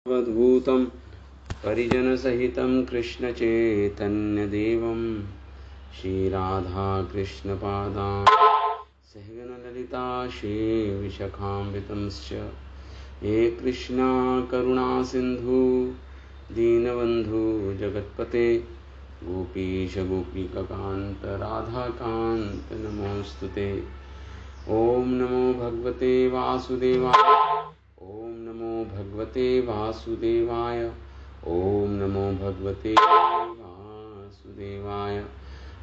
भूतं परिजनसहितं कृष्णचैतन्यदेवं श्रीराधाकृष्णपादां सहगणललिता श्रीविशाखान्वितंश्च हे कृष्णा करुणासिन्धु दीनबन्धु जगत्पते गोपीश गोपिकान्त राधाकान्त नमोऽस्तुते। ॐ नमो भगवते वासुदेवाय। ॐ नमो भगवते वासुदेवाय। ॐ नमो भगवते वासुदेवाय।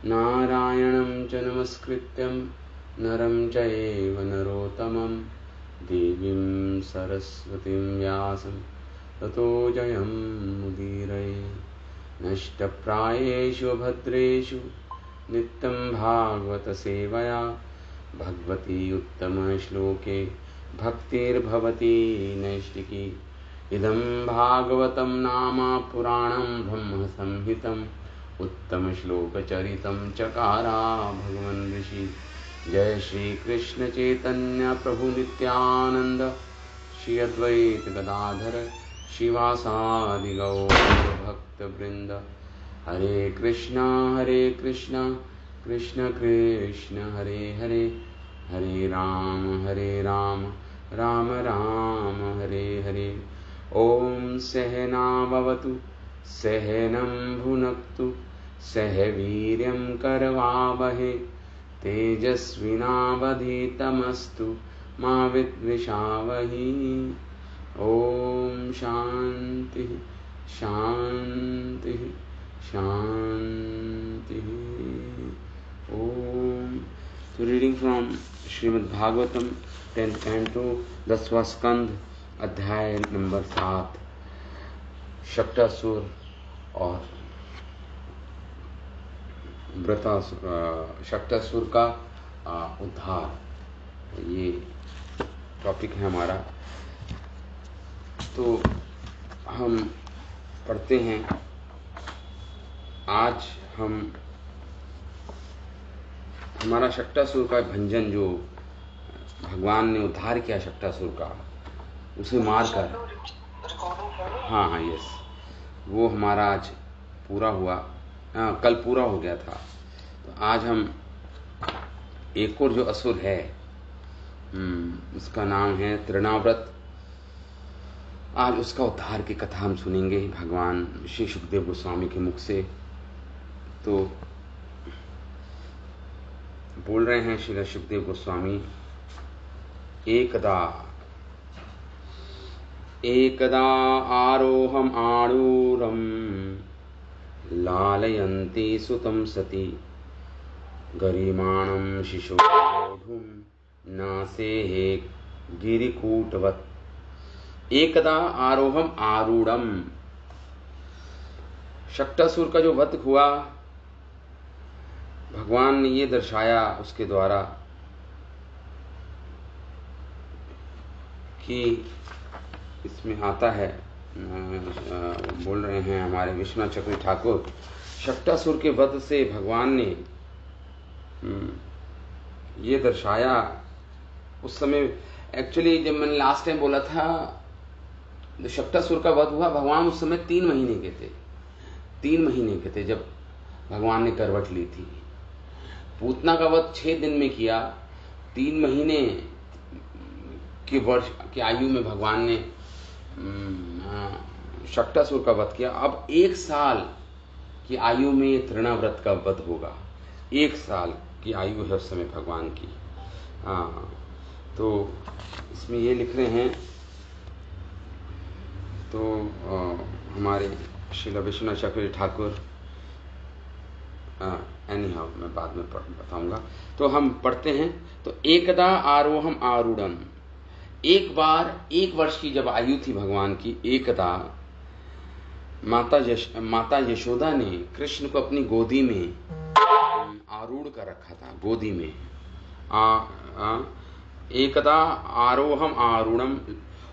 नारायणं च नमस्कृत्यं नरं चैव नरोत्तमं देवीं सरस्वतीं व्यासं ततो जयमुदीरये। नष्टप्रायेषु भद्रेषु नित्यं भागवतसेवया भगवती उत्तमश्लोके भक्तिर्भवती नैष्टिकी। इदं भागवतं नाम पुराणं ब्रह्मसंहितं उत्तमश्लोकचरितं चकारा भगवन् ऋषि। जय श्री कृष्ण चैतन्य प्रभु नित्यानंद श्री अद्वैत गदाधर शिवासादि गौर भक्तवृंद। हरे कृष्णा कृष्ण कृष्ण हरे हरे, हरे राम राम राम हरे हरे। ओम सहनाववतु सहनं भुनक्तु सह वीर्यं करवावहे तेजस्विनावधीतमस्तु मा विद्विषावहि। ओम शांति शांति शांति। ओम। So reading from Srimad Bhagavatam 10th canto 10वां स्कंद अध्याय नंबर 7 शक्टासुर और शक्टासुर का उद्धार, ये टॉपिक है हमारा। तो हम पढ़ते हैं। आज हमारा शक्टासुर का भंजन, जो भगवान ने उद्धार किया शक्टासुर का, उसे मारकर, हाँ यस, वो हमारा आज पूरा हुआ। कल पूरा हो गया था। तो आज हम एक और जो असुर है, उसका नाम है तृणाव्रत। आज उसका उद्धार की कथा हम सुनेंगे भगवान श्री सुखदेव गोस्वामी के मुख से। तो बोल रहे हैं श्री सुखदेव गोस्वामी, एकदा आरोहम आरूरम लालयन्ती सुतं सती गरिमाणं शिशोढुं नासेः गिरिकूटवत्। एकदा आरोहम आरूढ़म, शक्टासुर का जो वध हुआ, भगवान ने ये दर्शाया उसके द्वारा कि इसमें आता है, बोल रहे हैं हमारे विश्वनाथ चक्री ठाकुर, शक्टासुर के वध से भगवान ने ये दर्शाया। उस समय एक्चुअली जब मैंने लास्ट टाइम बोला था, जब शक्टासुर का वध हुआ, भगवान उस समय 3 महीने के थे। 3 महीने के थे जब भगवान ने करवट ली थी। पूतना का वध 6 दिन में किया। 3 महीने के वर्ष की आयु में भगवान ने शक्टासुर का वध किया। अब 1 साल की आयु में तृणाव्रत का वध होगा। 1 साल की आयु है उस समय भगवान की। तो इसमें ये लिख रहे हैं। तो हमारे श्रील विश्वनाथ चक्रवर्ती ठाकुर, एनीहाउ मैं बाद में बताऊंगा। तो हम पढ़ते हैं। तो एकदा आरोहम आरूढ़म, एक बार, 1 वर्ष की जब आयु थी भगवान की, एकदा माता यशोदा ने कृष्ण को अपनी गोदी में आरूढ़ कर रखा था, गोदी में। एकदा आरोहम आरूढ़म,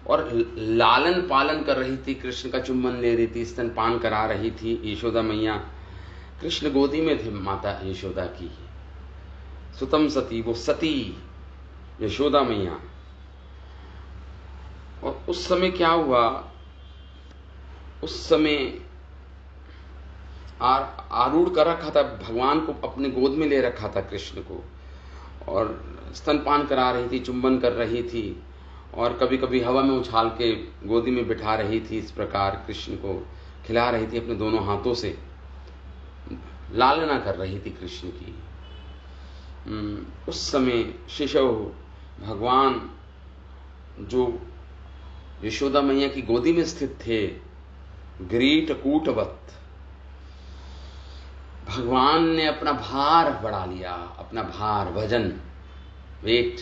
और लालन पालन कर रही थी, कृष्ण का चुम्बन ले रही थी, स्तनपान करा रही थी यशोदा मैया। कृष्ण गोदी में थे माता यशोदा की। सुतम सती, वो सती यशोदा मैया। और उस समय क्या हुआ उस समय आरूढ़ कर रखा था, भगवान को अपने गोद में ले रखा था कृष्ण को, और स्तनपान करा रही थी, चुंबन कर रही थी, और कभी कभी हवा में उछाल के गोदी में बिठा रही थी। इस प्रकार कृष्ण को खिला रही थी, अपने दोनों हाथों से लालना कर रही थी कृष्ण की। उस समय शिशु भगवान जो यशोदा मैया की गोदी में स्थित थे, ग्रीट कूटवत, भगवान ने अपना भार बढ़ा लिया, अपना भार, वजन, वेट।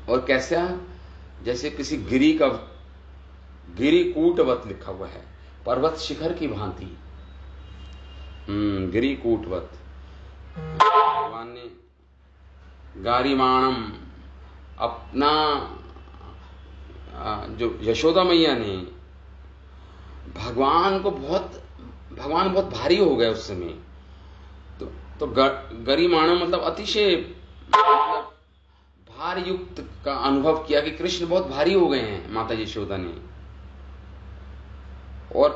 और कैसा, जैसे किसी गिरी कूटवत लिखा हुआ है, पर्वत शिखर की भांति, गिरी कूटवत। भगवान ने गारिमाणम, अपना जो यशोदा मैया ने भगवान बहुत भारी हो गए उस समय। तो गरिमाणम मतलब अतिशय, मतलब भार युक्त का अनुभव किया कि कृष्ण बहुत भारी हो गए हैं माता यशोदा ने। और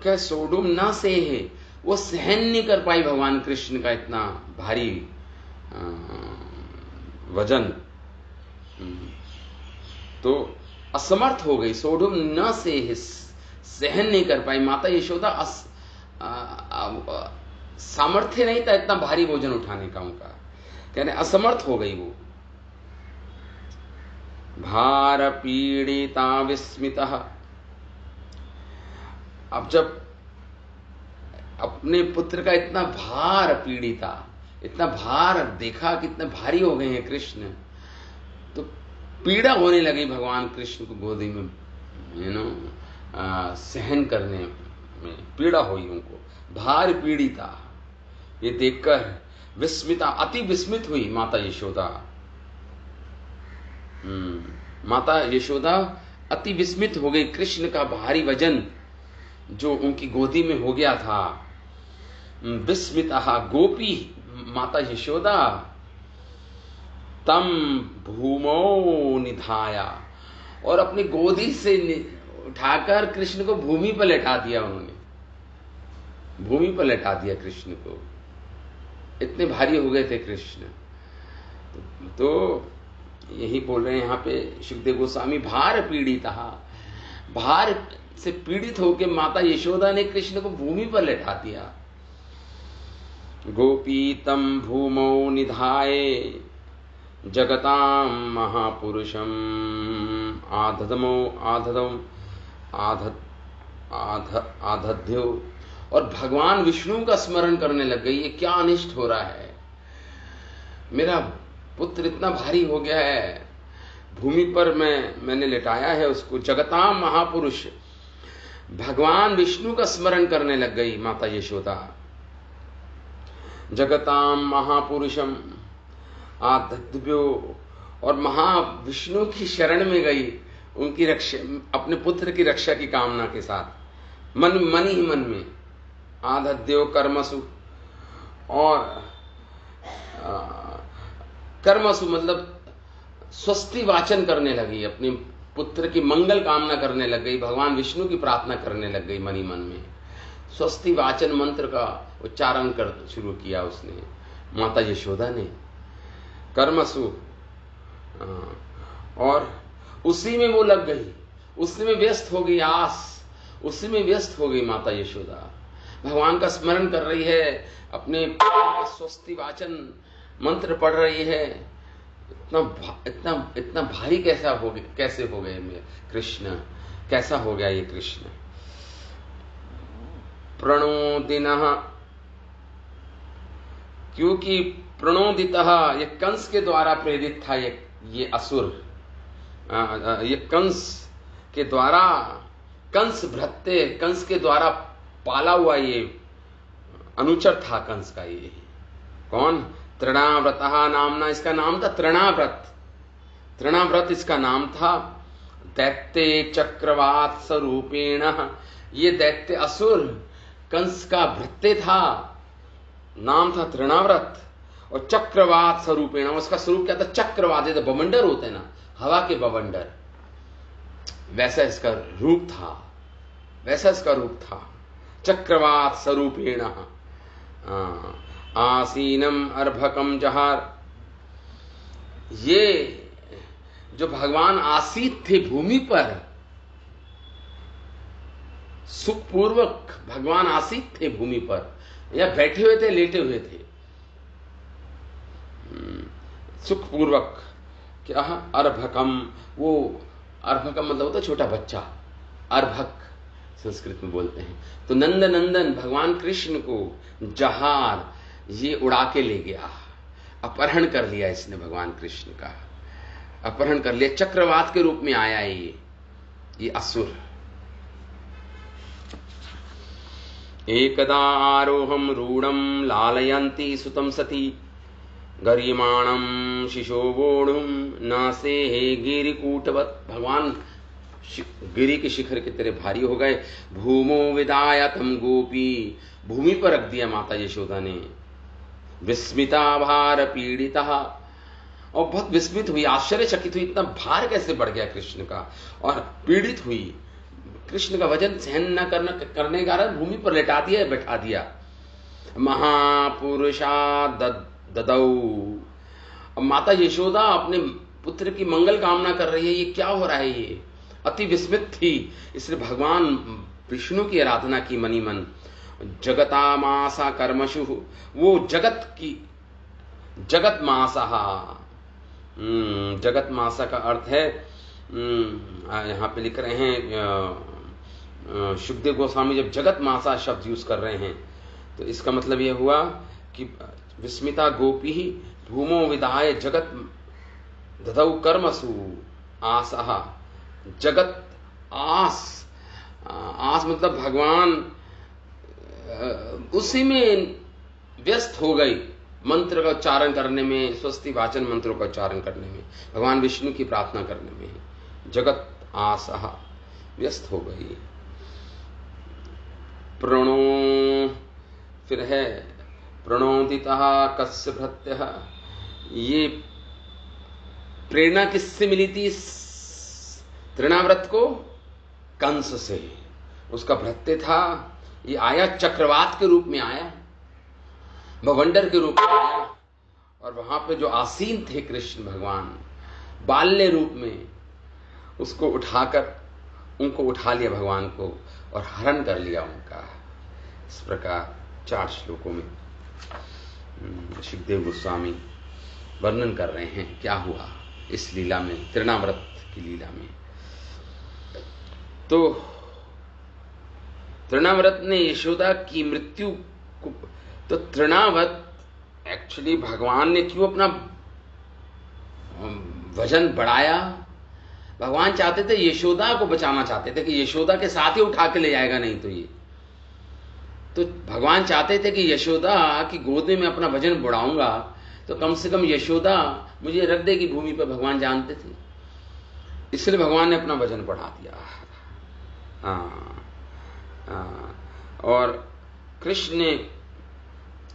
क्या सोडुम न से है, वो सहन नहीं कर पाई भगवान कृष्ण का इतना भारी वजन, तो असमर्थ हो गई। सोडुम न से है, सहन नहीं कर पाई माता यशोदा, सामर्थ्य नहीं था इतना भारी भोजन उठाने का उनका, कहने असमर्थ हो गई वो। भार पीड़िता विस्मितः, अब जब अपने पुत्र का इतना भार पीड़िता, इतना भार देखा, कितने भारी हो गए हैं कृष्ण, तो पीड़ा होने लगी भगवान कृष्ण को गोदी में, सहन करने में पीड़ा हुई उनको, भार पीड़िता। ये देखकर विस्मिता, अति विस्मित हुई माता यशोदा। माता यशोदा अति विस्मित हो गई, कृष्ण का भारी वजन जो उनकी गोदी में हो गया था। विस्मिता गोपी माता यशोदा तम भूमो निधाया, और अपनी गोदी से उठाकर कृष्ण को भूमि पर लेटा दिया उन्होंने, भूमि पर लेटा दिया कृष्ण को, इतने भारी हो गए थे कृष्ण। तो यही बोल रहे हैं यहाँ पे सुखदेव गोस्वामी, भार पीड़िता, भार से पीड़ित होकर माता यशोदा ने कृष्ण को भूमि पर लेटा दिया। गोपी तम भूमौ निधाये जगतां महापुरुषम आधध्यो, और भगवान विष्णु का स्मरण करने लग गई। ये क्या अनिष्ट हो रहा है, मेरा पुत्र इतना भारी हो गया है, भूमि पर मैंने लेटाया है उसको। जगतां महापुरुष, भगवान विष्णु का स्मरण करने लग गई माता यशोदा। जगतां महापुरुषम आधध्यो, और महाविष्णु की शरण में गई, उनकी रक्षा, अपने पुत्र की रक्षा की कामना के साथ, मन ही मन में। आधध्यो कर्मसु, और कर्मसु मतलब स्वस्ति वाचन करने लगी, अपने पुत्र की मंगल कामना करने लग गई, भगवान विष्णु की प्रार्थना करने लग गई मन ही मन में। स्वस्ति वाचन मंत्र का उच्चारण कर शुरू किया उसने, माता यशोदा ने। कर्मसु, और उसी में वो लग गई, उसी में व्यस्त हो गई, उसी में व्यस्त हो गई माता यशोदा। भगवान का स्मरण कर रही है, अपने स्वस्ति वाचन मंत्र पढ़ रही है। इतना भारी कैसे हो गए मेरे कृष्ण, कैसा हो गया ये कृष्ण। प्रणोदिनः, क्योंकि प्रणोदितः, ये कंस के द्वारा प्रेरित था, ये असुर, ये कंस के द्वारा, कंस भ्रत्ते, कंस के द्वारा पाला हुआ ये अनुचर था कंस का। ये कौन? तृणाव्रतः नामना इसका नाम था, तृणाव्रत इसका नाम था। दैत्य चक्रवात स्वरूपेण, ये दैत्य असुर कंस का भृत्य था, नाम था तृणाव्रत। और चक्रवात स्वरूपेण, उसका स्वरूप क्या था? चक्रवात, ये तो बवंडर होते हैं ना, हवा के बवंडर, वैसा इसका रूप था। वैसा इसका रूप था। चक्रवात स्वरूपेण आसीनम अर्भकम जहार। ये जो भगवान आसीत थे भूमि पर, सुखपूर्वक भगवान आसीत थे भूमि पर, या बैठे हुए थे, लेटे हुए थे, सुखपूर्वक। क्या? अर्भकम। वो अर्भकम मतलब होता है छोटा बच्चा, अर्भक संस्कृत में बोलते हैं। तो नंद नंदन भगवान कृष्ण को जहार, ये उड़ा के ले गया, अपहरण कर लिया इसने, भगवान कृष्ण का अपहरण कर लिया। चक्रवात के रूप में आया ये असुर। एकदा आरोहम रूढ़म लालयन्ती सुतम सती गरिमाणम शिशो वोढ़ुम नासे गिरिकूटवत। भगवान गिरी के शिखर के तरह भारी हो गए। भूमो विदाय तम गोपी, भूमि पर रख दिया माता यशोदा ने। विस्मिता भार पीड़िता, और बहुत विस्मित हुई, आश्चर्यचकित हुई, इतना भार कैसे बढ़ गया कृष्ण का, और पीड़ित हुई। कृष्ण का वजन सहन न करने के कारण भूमि पर लेटा दिया, बैठा दिया। महापुरुषा ददौ। अब माता यशोदा अपने पुत्र की मंगल कामना कर रही है, ये क्या हो रहा है, ये अति विस्मित थी। इसलिए भगवान विष्णु की आराधना की मनी मन। जगता मासा कर्मशु, वो जगत की, जगत मासा, जगत मासा का अर्थ है, यहां पे लिख रहे हैं शुकदेव गोस्वामी जब जगत मासा शब्द यूज कर रहे हैं, तो इसका मतलब यह हुआ कि विस्मिता गोपी ही भूमो विदाय जगत ददौ कर्मसु आसहा। जगत आस, आस मतलब भगवान उसी में व्यस्त हो गई, मंत्र का उच्चारण करने में, स्वस्ति वाचन मंत्रों का उच्चारण करने में, भगवान विष्णु की प्रार्थना करने में जगत आसहा व्यस्त हो गई। प्रणो, फिर है प्रणोदितः कस्य भृत्यः। ये प्रेरणा किससे मिली थी तृणाव्रत को? कंस से। उसका भृत्य था, ये आया चक्रवात के रूप में आया, बवंडर के रूप में आया, और वहां पे जो आसीन थे कृष्ण भगवान बाल्य रूप में, उसको उठाकर उनको उठा लिया भगवान को और हरण कर लिया उनका। इस प्रकार 4 श्लोकों में शुकदेव गोस्वामी वर्णन कर रहे हैं क्या हुआ इस लीला में, तृणाव्रत की लीला में। तो तृणाव्रत ने यशोदा की मृत्यु को, तो तृणाव्रत एक्चुअली भगवान ने क्यों अपना वजन बढ़ाया? भगवान चाहते थे, यशोदा को बचाना चाहते थे कि यशोदा के साथ ही उठा के ले जाएगा, नहीं तो ये, तो भगवान चाहते थे कि यशोदा की गोद में मैं अपना वजन बढ़ाऊंगा तो कम से कम यशोदा मुझे रख देगी भूमि पर, भगवान जानते थे। इसलिए भगवान ने अपना वजन बढ़ा दिया। और कृष्ण ने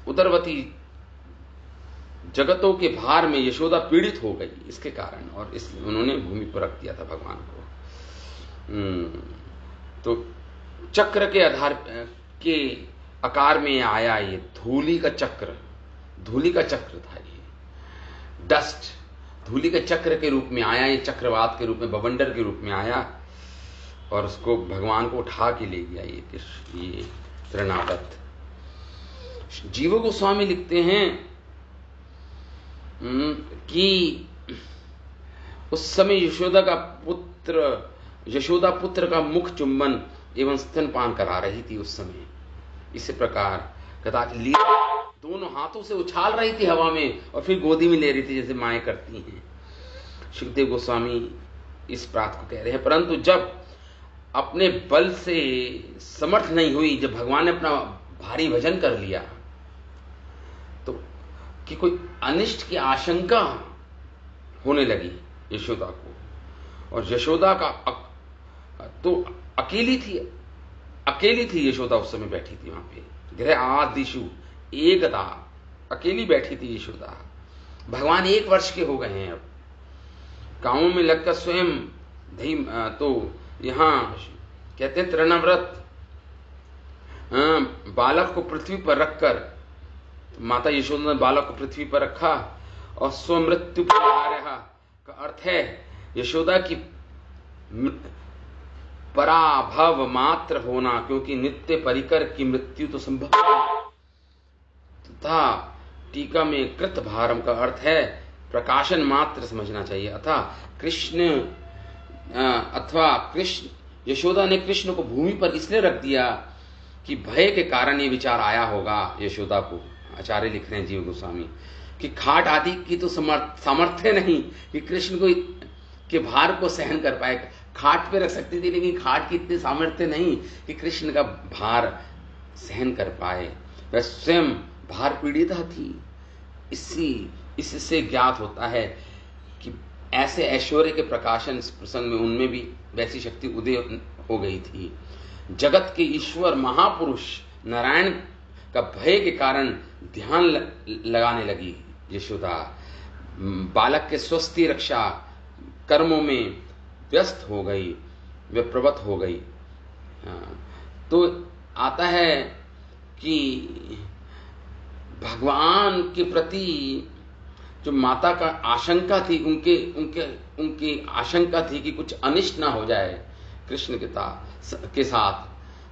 उदरवती जगतों के भार में यशोदा पीड़ित हो गई इसके कारण, और इसलिए उन्होंने भूमि पर रख दिया था भगवान को। तो चक्र के आधार के आकार में आया ये धूलि का चक्र, धूलि का चक्र था ये, डस्ट, धूलि के चक्र के रूप में आया, ये चक्रवात के रूप में, बवंडर के रूप में आया, और उसको भगवान को उठा के ले गया ये तृणाव्रत। जीव गोस्वामी लिखते हैं कि उस समय यशोदा पुत्र का मुख चुंबन एवं स्तनपान करा रही थी उस समय। इसी प्रकार कदाचित दोनों हाथों से उछाल रही थी हवा में और फिर गोदी में ले रही थी जैसे माएं करती हैं। शुकदेव गोस्वामी इस बात को कह रहे हैं। परंतु जब अपने बल से समर्थ नहीं हुई, जब भगवान ने अपना भारी वजन कर लिया, तो कि कोई अनिष्ट की आशंका होने लगी यशोदा को, और यशोदा का तो अकेली थी यशोदा उस समय बैठी थी वहां पे, गृह आदिशु एकदा अकेली बैठी थी यशोदा। भगवान 1 वर्ष के हो गए हैं, अब गांवों में लगकर स्वयं तो यहां कहते हैं तृणाव्रत बालक को पृथ्वी पर रखकर, माता यशोदा ने बालक को पृथ्वी पर रखा और स्वमृत्यु परिहार्य का अर्थ है यशोदा की पराभव मात्र होना, क्योंकि नित्य परिकर की मृत्यु तो संभव नहीं तथा टीका में कृत भारम का अर्थ है प्रकाशन मात्र समझना चाहिए। अथवा कृष्ण यशोदा ने कृष्ण को भूमि पर इसलिए रख दिया कि भय के कारण ये विचार आया होगा यशोदा को। आचार्य लिख रहे हैं जीव गोस्वामी कि खाट आदि की तो सामर्थ्य नहीं कि कृष्ण को के भार को सहन कर पाए। खाट पे रख सकती थी लेकिन खाट की इतनी सामर्थ्य नहीं कि कृष्ण का भार सहन कर पाए। वह स्वयं भार पीड़िता थी। इससे ज्ञात होता है कि ऐसे ऐश्वर्य के प्रकाशन प्रसंग में उनमें भी वैसी शक्ति उदय हो गई थी। जगत के ईश्वर महापुरुष नारायण का भय के कारण ध्यान लगाने लगी यशोदा। बालक के स्वस्थ रक्षा कर्मों में व्यस्त हो गई, वे प्रवत हो गई। तो आता है कि भगवान के प्रति जो माता का आशंका थी, उनकी आशंका थी कि कुछ अनिष्ट ना हो जाए कृष्ण के साथ।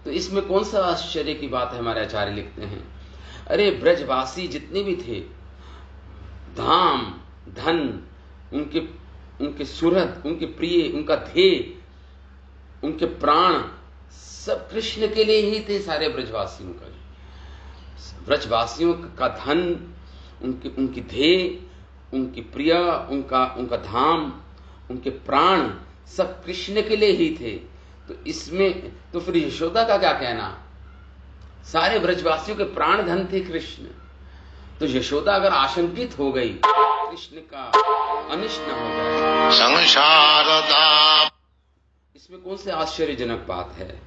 तो इसमें कौन सा आश्चर्य की बात है? हमारे आचार्य लिखते हैं, अरे ब्रजवासी जितने भी थे, धाम धन उनके सुहृद, उनके प्रिय, उनका ध्येय, उनके प्राण सब कृष्ण के लिए ही थे। सारे ब्रजवासियों का, ब्रजवासियों का धन, उनकी ध्येय, उनकी प्रिय, उनका धाम, उनके प्राण सब कृष्ण के लिए ही थे। तो इसमें तो फिर यशोदा का क्या कहना? सारे ब्रजवासियों के प्राण धन थे कृष्ण। तो यशोदा अगर आशंकित हो गई कृष्ण का अनिष्ट न हो जाए, संसारदा, इसमें कौन से आश्चर्यजनक बात है?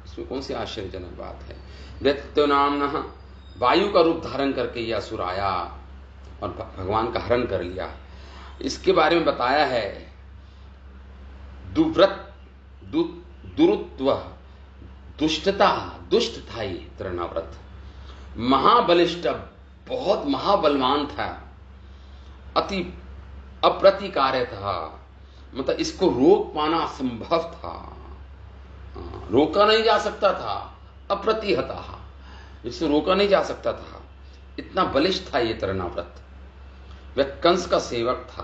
इसमें कौन सी आश्चर्यजनक बात है? दैत्यो नामनः वायु का रूप धारण करके यह असुर आया और भगवान का हरण कर लिया। इसके बारे में बताया है दुरुत्व, दुष्टता, दुष्ट था ये तृणाव्रत। महाबलिष्ठ, बहुत महाबलवान था, अति अप्रतिकार्य था, मतलब इसको रोक पाना असंभव था, रोका नहीं जा सकता था। अप्रतिहता, इससे रोका नहीं जा सकता था, इतना बलिष्ठ था ये तृणाव्रत। वह कंस का सेवक था।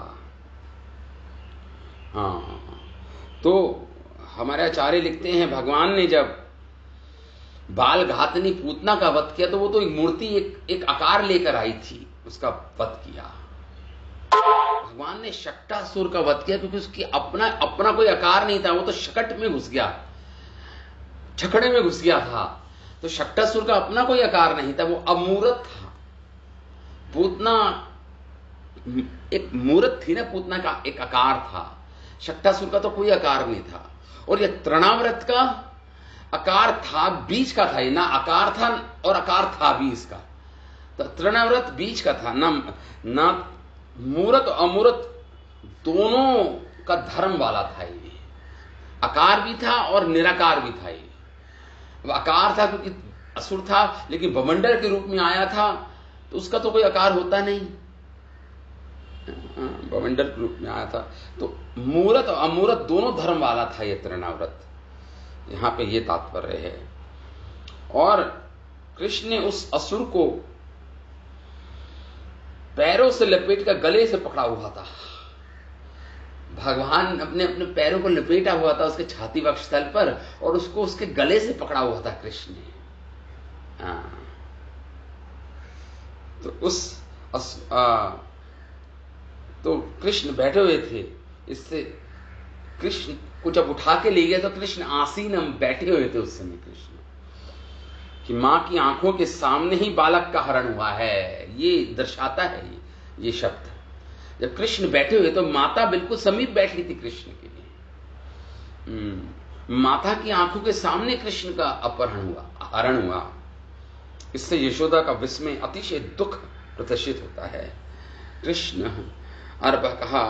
तो हमारे आचार्य लिखते हैं भगवान ने जब बाल घातनी पूतना का वध किया तो वो तो एक मूर्ति, एक आकार लेकर आई थी, उसका वध किया। भगवान ने शक्टासुर का वध किया क्योंकि उसकी अपना कोई आकार नहीं था, वो तो शकट में घुस गया, छकड़े में घुस गया था। तो शक्टासुर का अपना कोई आकार नहीं था, वो अमूर्त था। पूतना एक मूर्त थी ना, पूतना का एक आकार था, शक्टासुर का तो कोई आकार नहीं था। और ये तृणाव्रत का आकार था, बीच का था, ये ना आकार था और आकार था बीच का। तो तृणाव्रत बीच का था, ना मूर्त और अमूर्त दोनों का धर्म वाला था। ये आकार भी था और निराकार भी था। ये आकार था क्योंकि असुर था, लेकिन बवंडर के रूप में आया था तो उसका तो कोई आकार होता नहीं, बवंडर के रूप में आया था। तो मूर्त और अमूर्त दोनों धर्म वाला था ये तृणाव्रत, यहां पे ये तात्पर्य है। और कृष्ण ने उस असुर को पैरों से लपेट कर गले से पकड़ा हुआ था। भगवान अपने पैरों को लपेटा हुआ था उसके छाती वक्षस्थल पर और उसको उसके गले से पकड़ा हुआ था कृष्ण ने। तो कृष्ण बैठे हुए थे, इससे कृष्ण को जब उठा के ले गया तो कृष्ण आसीन बैठे हुए थे उस समय कृष्ण, कि मां की आंखों के सामने ही बालक का हरण हुआ है, ये दर्शाता है ये शब्द। जब कृष्ण बैठे हुए तो माता बिल्कुल समीप बैठी थी कृष्ण के लिए। माता की आंखों के सामने कृष्ण का अपहरण हुआ, हरण हुआ। इससे यशोदा का विस्मय, अतिशय दुख प्रदर्शित होता है। कृष्ण कहा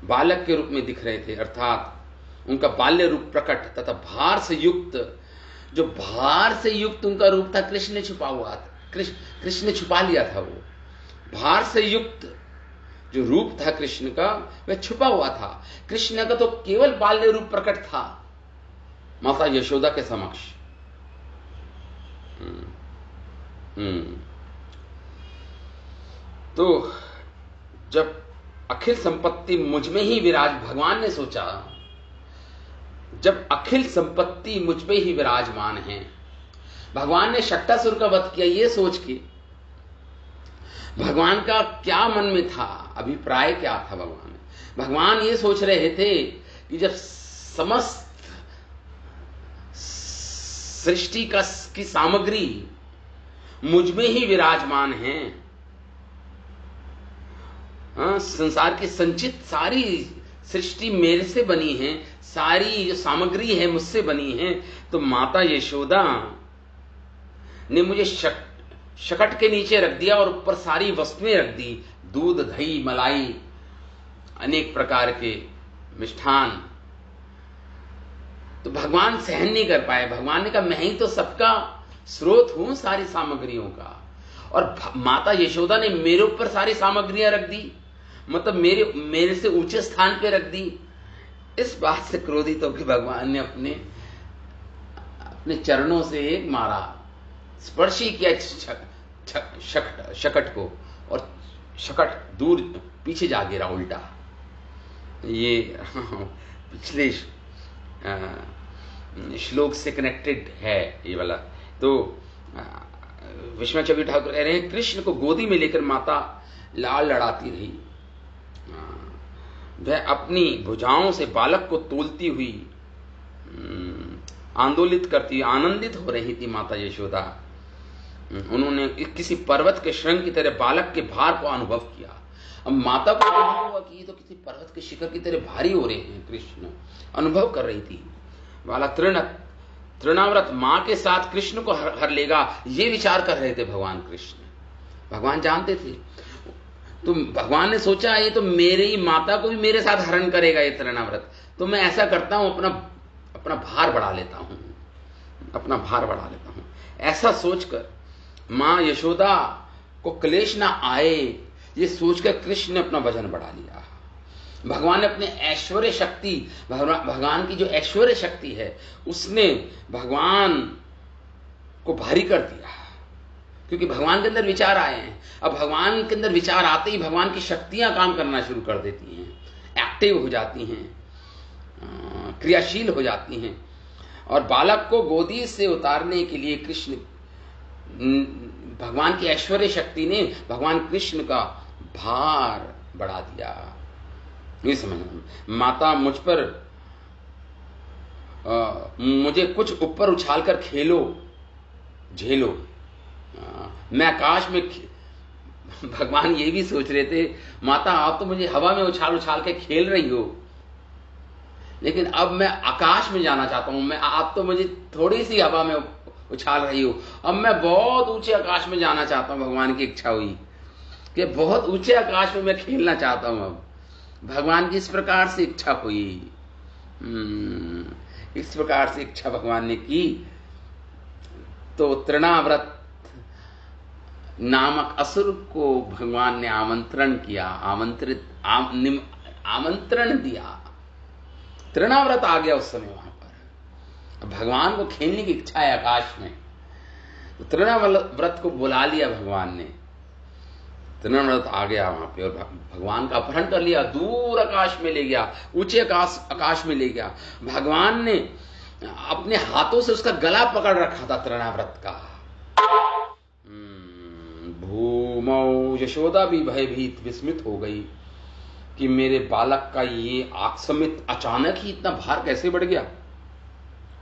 बालक के रूप में दिख रहे थे, अर्थात उनका बाल्य रूप प्रकट तथा भार से युक्त, जो भार से युक्त उनका रूप था, कृष्ण ने छुपा हुआ था, कृष्ण ने छुपा लिया था। वो भार से युक्त जो रूप था कृष्ण का, वह छुपा हुआ था। कृष्ण का तो केवल बाल्य रूप प्रकट था माता यशोदा के समक्ष। तो जब अखिल संपत्ति मुझ में ही भगवान ने सोचा, जब अखिल संपत्ति मुझ में ही विराजमान है, भगवान ने शक्टासुर का वध किया ये सोच के। भगवान का क्या मन में था, अभिप्राय क्या था भगवान ये सोच रहे थे कि जब समस्त सृष्टि की सामग्री मुझ में ही विराजमान है, संसार की संचित सारी सृष्टि मेरे से बनी है, सारी जो सामग्री है मुझसे बनी है, तो माता यशोदा ने मुझे शकट के नीचे रख दिया और ऊपर सारी वस्तुएं रख दी, दूध, दही, मलाई, अनेक प्रकार के मिष्ठान। तो भगवान सहन नहीं कर पाए। भगवान ने कहा मैं ही तो सबका स्रोत हूं, सारी सामग्रियों का, और माता यशोदा ने मेरे ऊपर सारी सामग्रियां रख दी, मतलब मेरे से ऊंचे स्थान पे रख दी। इस बात से क्रोधित होकर भगवान ने अपने चरणों से एक मारा, स्पर्श ही किया शकट को, और शकट दूर पीछे जा गिरा उल्टा। ये पिछले श्लोक से कनेक्टेड है ये वाला। तो विश्वनाथ ठाकुर कह रहे हैं, कृष्ण को गोदी में लेकर माता लाल लड़ाती रही। वह अपनी भुजाओं से बालक को तोलती हुई आंदोलित करती, आनंदित हो रही थी माता यशोदा। उन्होंने किसी पर्वत के श्रृंग की तरह बालक के भार को अनुभव किया। अब माता को अनुभव हुआ कि ये तो किसी पर्वत के शिखर की तरह भारी हो रहे हैं। कृष्ण अनुभव कर रही थी। बालक तृणाव्रत मां के साथ कृष्ण को हर लेगा, ये विचार कर रहे थे भगवान कृष्ण। भगवान जानते थे, तो भगवान ने सोचा ये तो मेरी माता को भी मेरे साथ हरण करेगा ये तृणाव्रत, तो मैं ऐसा करता हूं, अपना भार बढ़ा लेता हूं। ऐसा सोचकर मां यशोदा को क्लेश ना आए, ये सोचकर कृष्ण ने अपना वजन बढ़ा लिया। भगवान ने अपने ऐश्वर्य शक्ति, भगवान की जो ऐश्वर्य शक्ति है, उसने भगवान को भारी कर दिया, क्योंकि भगवान के अंदर विचार आए हैं। अब भगवान के अंदर विचार आते ही भगवान की शक्तियां काम करना शुरू कर देती हैं, एक्टिव हो जाती हैं, क्रियाशील हो जाती हैं। और बालक को गोदी से उतारने के लिए कृष्ण, भगवान की ऐश्वर्य शक्ति ने भगवान कृष्ण का भार बढ़ा दिया। ये समझना, माता मुझ पर मुझे कुछ ऊपर उछालकर खेलो, झेलो। मैं आकाश में, भगवान ये भी सोच रहे थे माता आप तो मुझे हवा में उछाल के खेल रही हो, लेकिन अब मैं आकाश में जाना चाहता हूं। आप तो मुझे थोड़ी सी हवा में उछाल रही हो, अब मैं बहुत ऊंचे आकाश में जाना चाहता हूं। भगवान की इच्छा हुई कि बहुत ऊंचे आकाश में मैं खेलना चाहता हूं। अब भगवान की इस प्रकार से इच्छा हुई, इस प्रकार से इच्छा भगवान ने की। तो तृणाव्रत नामक असुर को भगवान ने आमंत्रण किया, आमंत्रण दिया। तृणाव्रत आ गया उस समय वहां पर। भगवान को खेलने की इच्छा है आकाश में, तो तृणाव्रत को बुला लिया भगवान ने। तृणाव्रत आ गया वहां पे और भगवान का अपहरण कर लिया, दूर आकाश में ले गया, ऊंचे आकाश में ले गया। भगवान ने अपने हाथों से उसका गला पकड़ रखा था तृणाव्रत का। भूमौ यशोदा भी भयभीत विस्मित हो गई कि मेरे बालक का ये आकस्मिक अचानक ही इतना भार कैसे बढ़ गया।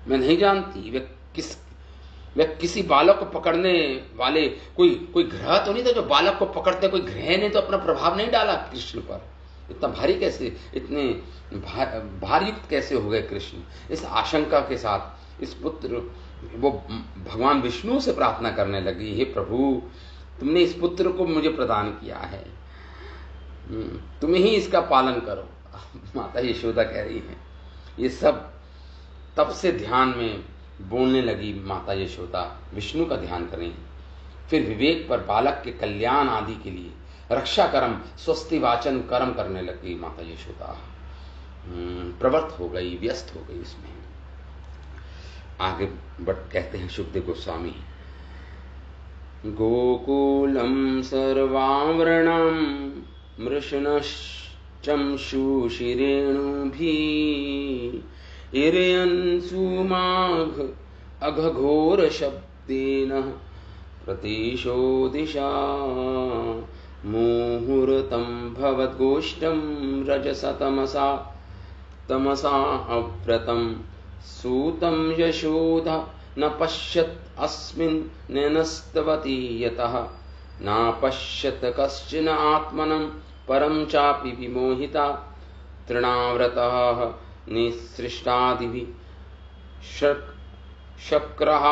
मैं नहीं जानती वह किसी बालक को पकड़ने वाले कोई ग्रह तो नहीं था जो बालक को पकड़ते। कोई ग्रह ने तो अपना प्रभाव नहीं डाला कृष्ण पर। इतना भारी कैसे, इतने भारयुक्त कैसे हो गए कृष्ण। इस आशंका के साथ इस पुत्र, वो भगवान विष्णु से प्रार्थना करने लगी, हे प्रभु तुमने इस पुत्र को मुझे प्रदान किया है, तुम ही इसका पालन करो। माता यशोदा कह रही है ये सब तब से ध्यान में बोलने लगी माता यशोदा, विष्णु का ध्यान करें। फिर विवेक पर बालक के कल्याण आदि के लिए रक्षा कर्म, स्वस्ति वाचन कर्म करने लगी माता यशोदा। प्रवृत्त हो गई, व्यस्त हो गई इसमें। आगे कहते हैं सुखदेव गोस्वामी, गोकुलम सर्वावरणम मृषनश्चंशुशिरेणुभिः इरयन्सुमाघ अघघोर शब्देन प्रतीशो दिशा मुहूर्तं भवद्गोष्ठं रजसा तमसा अव्रतं सूतं यशोदा न पश्यत् अस्मिन् नयनस्तवती यतः न पश्यत् कश्चन आत्मनं परं चापि विमोहिता तृणाव्रतः निसृष्टादिभिः शक्रः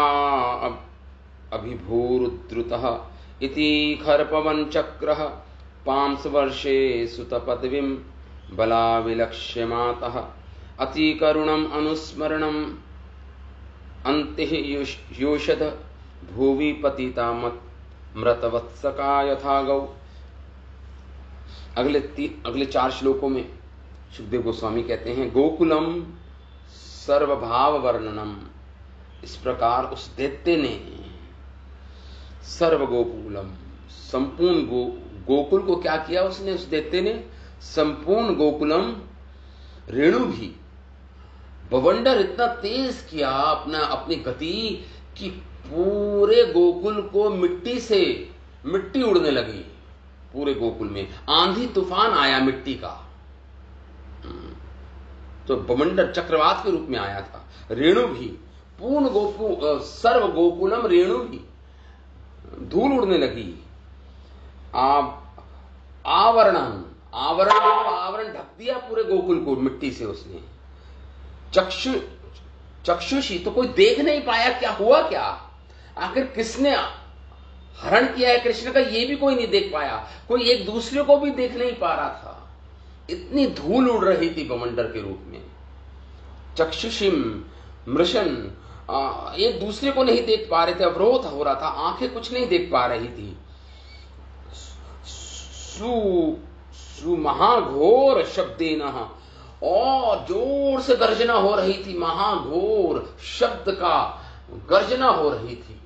अभिभूरुद्धृतः इति खरपवनचक्रः पांसवर्षे सुतपदवीं बलाविलक्ष्यमातः अतिकरुणम् अनुस्मरणम् अन्तिः योषध भुवि पतिता मृतवत्सका यथा गौ। अगले 4 श्लोकों में सुखदेव गोस्वामी कहते हैं, गोकुलम सर्वभाव वर्णनम। इस प्रकार उस दैत्य ने सर्व गोकुलम, संपूर्ण गोकुल को क्या किया उसने, उस दैत्य ने संपूर्ण गोकुलम रेणु भी, बवंडर इतना तेज किया अपनी गति कि पूरे गोकुल को मिट्टी उड़ने लगी। पूरे गोकुल में आंधी तूफान आया मिट्टी का, तो बवंडर चक्रवात के रूप में आया था। रेणु भी, पूर्ण गोकुल सर्व गोकुलम रेणु भी, धूल उड़ने लगी। आवरण ढक दिया पूरे गोकुल को मिट्टी से उसने। चक्षुषी, तो कोई देख नहीं पाया क्या हुआ, क्या आखिर किसने हरण किया है कृष्ण का, ये भी कोई नहीं देख पाया। कोई एक दूसरे को भी देख नहीं पा रहा था, इतनी धूल उड़ रही थी बवंडर के रूप में। चक्षुषिम मृशन, एक दूसरे को नहीं देख पा रहे थे, अवरोध हो रहा था, आंखें कुछ नहीं देख पा रही थी। महाघोर शब्देनः, और जोर से गर्जना हो रही थी, महाघोर शब्द का गर्जना हो रही थी,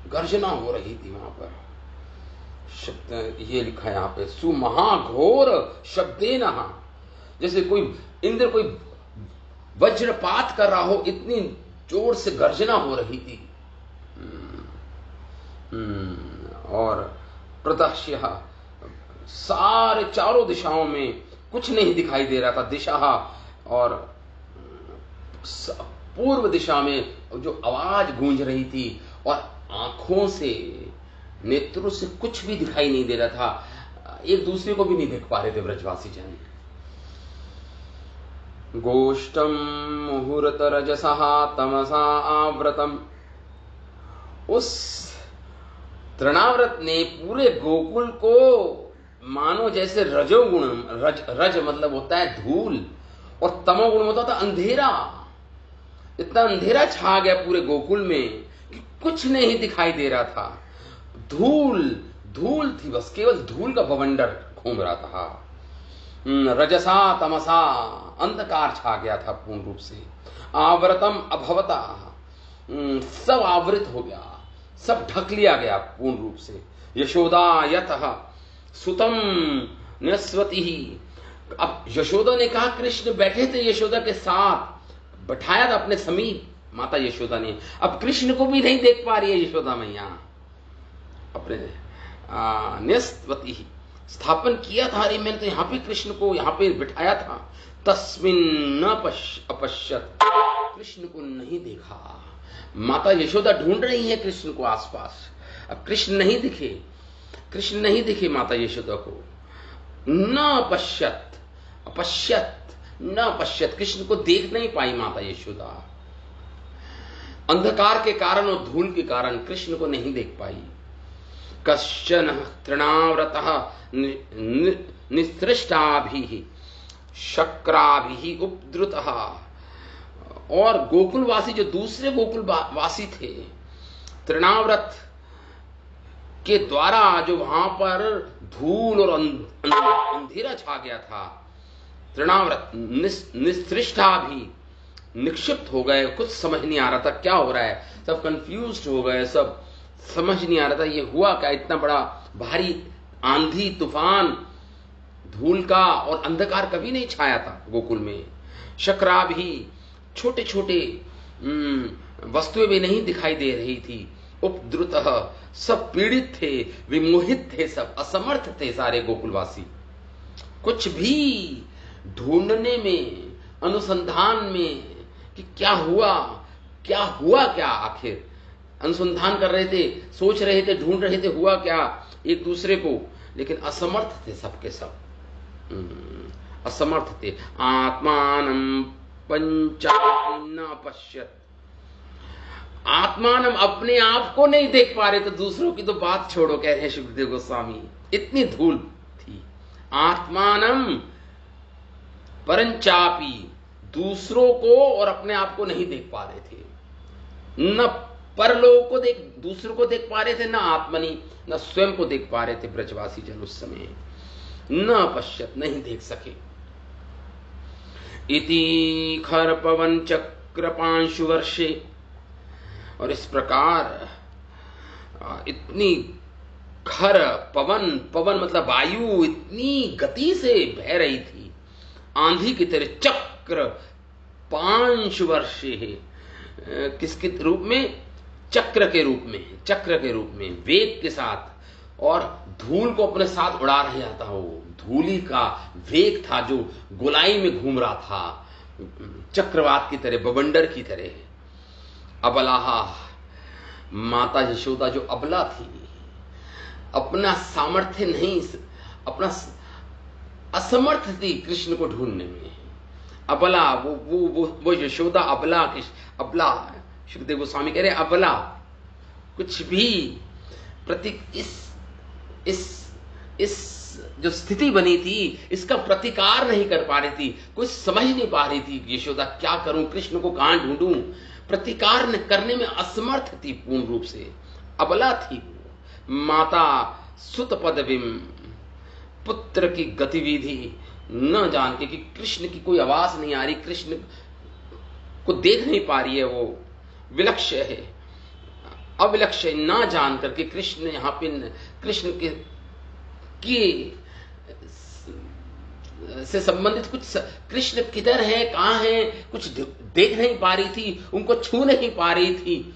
गर्जना हो रही थी। वहां पर शब्द ये लिखा है यहां पे, सुमहाघोर शब्देनः, जैसे कोई इंद्र कोई वज्रपात कर रहा हो, इतनी जोर से गर्जना हो रही थी। और प्रदक्ष्य, सारे चारों दिशाओं में कुछ नहीं दिखाई दे रहा था। दिशा, और पूर्व दिशा में जो आवाज गूंज रही थी, और आंखों से, नेत्रों से कुछ भी दिखाई नहीं दे रहा था, एक दूसरे को भी नहीं देख पा रहे थे ब्रजवासी जन। गोष्ठम मुहूर्त रजसा तमसा आवृतम, उस तृणाव्रत ने पूरे गोकुल को मानो जैसे रजोगुण, रज मतलब होता है धूल, और तमोगुण होता था अंधेरा। इतना अंधेरा छा गया पूरे गोकुल में कि कुछ नहीं दिखाई दे रहा था। धूल थी, बस केवल धूल का बवंडर घूम रहा था। रजसा तमसा, अंधकार छा गया था पूर्ण रूप से। आवृतम अभवता, सब आवृत हो गया, सब ढक लिया गया पूर्ण रूप से। यशोदा यतः सुतम नस्वती, अब यशोदा ने कहा, कृष्ण बैठे थे यशोदा के साथ, बैठाया था अपने समीप माता यशोदा ने। अब कृष्ण को भी नहीं देख पा रही है यशोदा मैया, अपने नस्वती स्थापन किया था, अरे मैंने तो यहां पे कृष्ण को यहां पे बिठाया था। तस्मिन् न अपश्यत, कृष्ण को नहीं देखा। माता यशोदा ढूंढ रही है कृष्ण को आसपास, अब कृष्ण नहीं दिखे माता यशोदा को। न पश्यत, कृष्ण को देख नहीं पाई माता यशोदा। अंधकार के कारण और धूल के कारण कृष्ण को नहीं देख पाई। कश्चन तृणाव्रतः निसृष्टाभिः शक्राभि उपद्रुत, और गोकुलवासी जो दूसरे गोकुलवासी थे, तृणाव्रत के द्वारा जो वहां पर धूल और अंधेरा छा गया था, तृणाव्रत निस्तृष्टा भी निक्षिप्त हो गए। कुछ समझ नहीं आ रहा था क्या हो रहा है, सब कंफ्यूज्ड हो गए, सब समझ नहीं आ रहा था ये हुआ क्या। इतना बड़ा भारी आंधी तूफान, धूल का और अंधकार कभी नहीं छाया था गोकुल में। शक्रा भी, छोटे छोटे वस्तुएं भी नहीं दिखाई दे रही थी। उपद्रुत, सब पीड़ित थे, विमोहित थे, सब असमर्थ थे सारे गोकुलवासी। कुछ भी ढूंढने में, अनुसंधान में कि क्या हुआ क्या आखिर, अनुसंधान कर रहे थे, सोच रहे थे, ढूंढ रहे थे हुआ क्या एक दूसरे को, लेकिन असमर्थ थे सबके सब, असमर्थ थे। आत्मानं पंचान पश्यत, आत्मानम अपने आप को नहीं देख पा रहे, तो दूसरों की तो बात छोड़ो, कह रहे हैं सुखदेव गोस्वामी। इतनी धूल थी। आत्मानम परंचापी, दूसरों को और अपने आप को नहीं देख पा रहे थे। न परलोक को देख, दूसरों को देख पा रहे थे, न आत्मनि, न स्वयं को देख पा रहे थे ब्रजवासी जन उस समय। न पश्यत, नहीं देख सके। इति खर पवन चक्र पांशु वर्षे, और इस प्रकार इतनी खर पवन, पवन मतलब वायु इतनी गति से बह रही थी, आंधी की तरह। चक्र पांशु वर्षे है, किसके रूप में? चक्र के रूप में, चक्र के रूप में, वेग के साथ, और धूल को अपने साथ उड़ा रहा था। वो धूली का वेग था जो गोलाई में घूम रहा था, चक्रवात की तरह, बवंडर की तरह। अबलाहा, माता यशोदा जो अबला थी, अपना सामर्थ्य नहीं, अपना असमर्थ थी कृष्ण को ढूंढने में। अबला, वो यशोदा अबला, अबला, सुखदेव गोस्वामी कह रहे अबला, कुछ भी प्रतीक, इस जो स्थिति बनी थी इसका प्रतिकार नहीं कर पा रही थी, कुछ समझ नहीं पा रही थी यशोदा, क्या करूं, कृष्ण को कहां ढूंढूं, प्रतिकार करने में असमर्थ थी पूर्ण रूप से, अबला थी। माता सुत पदविम, पुत्र की गतिविधि न जान के कि कृष्ण की कोई आवाज नहीं आ रही, कृष्ण को देख नहीं पा रही है, वो विलक्ष्य है, अविलक्ष्य ना जान करके कृष्ण यहां पे कृष्ण के से संबंधित कुछ, कृष्ण किधर है, कहां है, कुछ देख नहीं पा रही थी, उनको छू नहीं पा रही थी।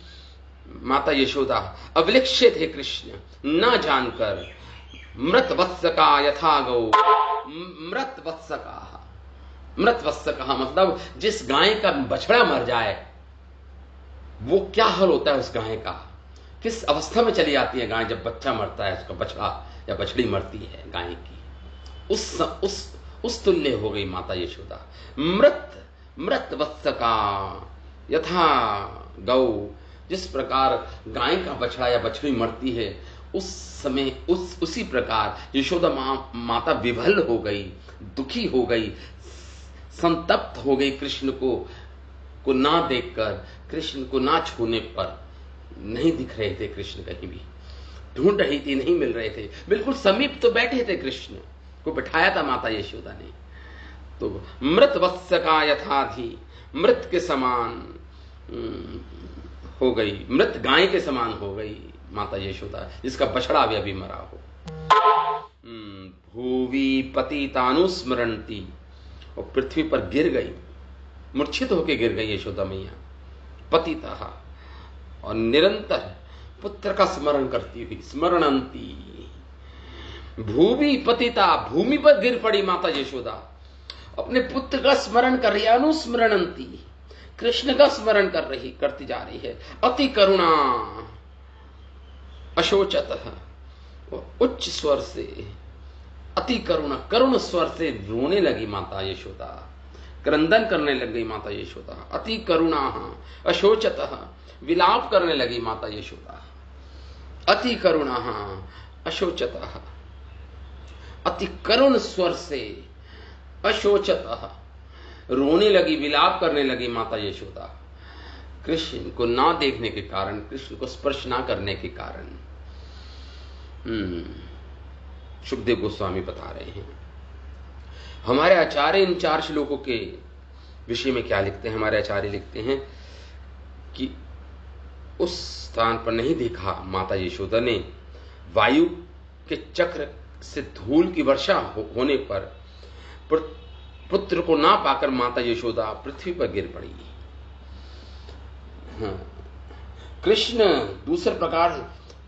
माता यशोदा अविलक्ष्य थे कृष्ण, ना जानकर। मृत वत्स का यथा गौ, मृत वत्स का, मृत वत्स का मतलब जिस गाय का बछड़ा मर जाए वो क्या हाल होता है उस गाय का, किस अवस्था में चली जाती है गाय जब बच्चा मरता है, उसका बछड़ा या बछड़ी मरती है गाय की, उस तुल्य हो गई माता यशोदा। मृत वत्स का यथा गौ, जिस प्रकार गाय का बछड़ा या बछड़ी मरती है उस समय उसी प्रकार यशोदा माता विभल हो गई, दुखी हो गई, संतप्त हो गई कृष्ण को ना देखकर, कृष्ण को ना छूने पर। नहीं दिख रहे थे कृष्ण कहीं भी, ढूंढ रही थी, नहीं मिल रहे थे, बिल्कुल समीप तो बैठे थे कृष्ण को, बिठाया था माता यशोदा ने। तो मृत वत्स का यथाधि, मृत के समान हो गई, मृत गाय के समान हो गई माता यशोदा, जिसका बछड़ा भी अभी मरा हो। भूवि पतितानुस्मरणती, और पृथ्वी पर गिर गई, मूर्छित होकर गिर गई यशोदा मैया, पतिता, और निरंतर पुत्र का स्मरण करती हुई, स्मरणंती। भूवि पतिता, भूमि पर गिर पड़ी माता यशोदा, अपने पुत्र का स्मरण कर रही है, अनुस्मरणंती, कृष्ण का स्मरण करती जा रही है। अति करुणा, अशोचत, उच्च स्वर से, अति करुणा, करुण स्वर से रोने लगी माता यशोदा, क्रंदन करने लग गई माता यशोदा। अति करुणा अशोचत, विलाप करने लगी माता यशोदा। अति करुणा अशोचत, अति करुण स्वर से अशोचतः, रोने लगी, विलाप करने लगी माता यशोदा, कृष्ण को ना देखने के कारण, कृष्ण को स्पर्श ना करने के कारण। सुखदेव गोस्वामी बता रहे हैं। हमारे आचार्य इन 4 श्लोकों के विषय में क्या लिखते हैं? हमारे आचार्य लिखते हैं कि उस स्थान पर नहीं देखा माता यशोदा ने, वायु के चक्र से धूल की वर्षा होने पर पुत्र को ना पाकर माता यशोदा पृथ्वी पर गिर पड़ी। कृष्ण दूसरे प्रकार,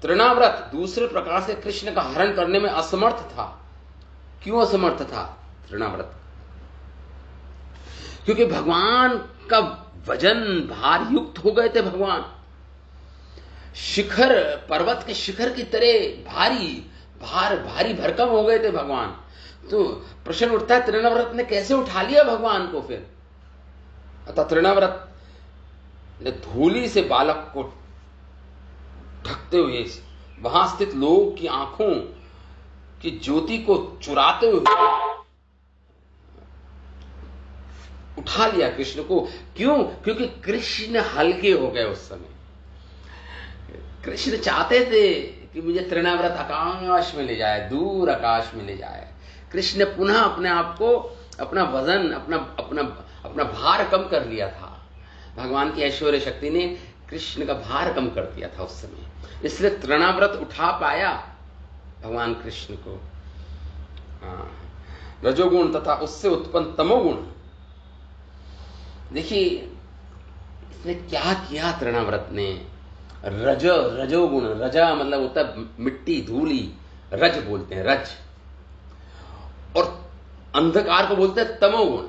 तृणाव्रत दूसरे प्रकार से कृष्ण का हरण करने में असमर्थ था। क्यों असमर्थ था तृणाव्रत? क्योंकि भगवान का वजन भार युक्त हो गए थे। भगवान शिखर, पर्वत के शिखर की तरह भारी भरकम हो गए थे भगवान। तो प्रश्न उठता है, तृणाव्रत ने कैसे उठा लिया भगवान को फिर? अतः तृणाव्रत ने धूली से बालक को ढकते हुए, वहां स्थित लोगों की आंखों की ज्योति को चुराते हुए उठा लिया कृष्ण को। क्यों? क्योंकि कृष्ण हल्के हो गए उस समय। कृष्ण चाहते थे कि मुझे तृणाव्रत आकाश में ले जाए, दूर आकाश में ले जाए। कृष्ण पुनः अपने आप को, अपना वजन, अपना भार कम कर लिया था। भगवान की ऐश्वर्य शक्ति ने कृष्ण का भार कम कर दिया था उस समय, इसलिए तृणाव्रत उठा पाया भगवान कृष्ण को। रजोगुण तथा उससे उत्पन्न तमोगुण, देखिए इसने क्या किया तृणाव्रत ने। रजोगुण, रजा मतलब होता है मिट्टी, धूली, रज बोलते हैं, रज। और अंधकार को बोलते हैं तमोगुण।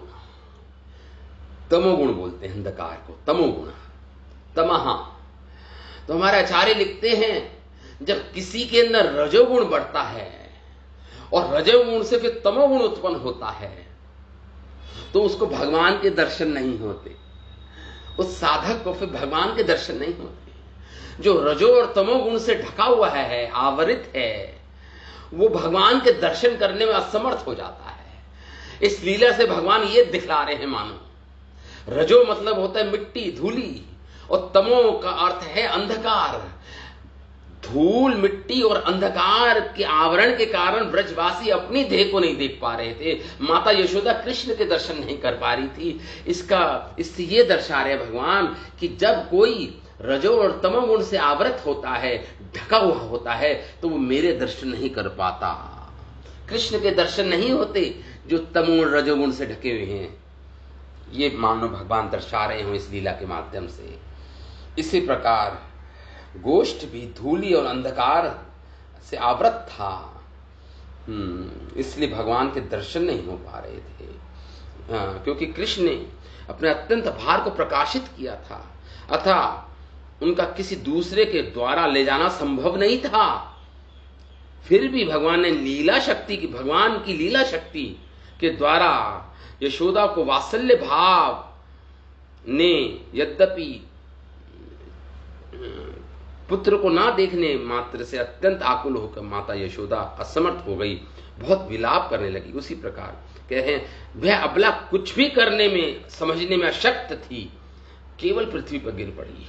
तमोगुण बोलते हैं अंधकार को, तमोगुण, तमहा। तो हमारे आचार्य लिखते हैं, जब किसी के अंदर रजोगुण बढ़ता है और रजोगुण से फिर तमोगुण उत्पन्न होता है, तो उसको भगवान के दर्शन नहीं होते। उस साधक को फिर भगवान के दर्शन नहीं होते। जो रजो और तमोगुण से ढका हुआ है, आवरित है, वो भगवान के दर्शन करने में असमर्थ हो जाता है। इस लीला से भगवान ये दिखला रहे हैं, मानो रजो मतलब होता है मिट्टी, धूली, और तमो का अर्थ है अंधकार। धूल, मिट्टी और अंधकार के आवरण के कारण ब्रजवासी अपनी देह को नहीं देख पा रहे थे। माता यशोदा कृष्ण के दर्शन नहीं कर पा रही थी। इससे ये दर्शा रहे भगवान कि जब कोई रजो और तमोगुण से आवृत होता है, ढका हुआ होता है, तो वो मेरे दर्शन नहीं कर पाता। कृष्ण के दर्शन नहीं होते जो तमो और रजोगुण से ढके हुए हैं। ये मानो भगवान दर्शा रहे हो इस लीला के माध्यम से। इसी प्रकार गोष्ठ भी धूली और अंधकार से आवृत था, इसलिए भगवान के दर्शन नहीं हो पा रहे थे। क्योंकि कृष्ण ने अपने अत्यंत भार को प्रकाशित किया था, अतः उनका किसी दूसरे के द्वारा ले जाना संभव नहीं था। फिर भी भगवान ने लीला शक्ति की, भगवान की लीला शक्ति के द्वारा यशोदा को वात्सल्य भाव ने, यद्यपि पुत्र को ना देखने मात्र से अत्यंत आकुल होकर माता यशोदा असमर्थ हो गई, बहुत विलाप करने लगी। उसी प्रकार कहे, वह अबला कुछ भी करने में, समझने में अशक्त थी, केवल पृथ्वी पर गिर पड़ी।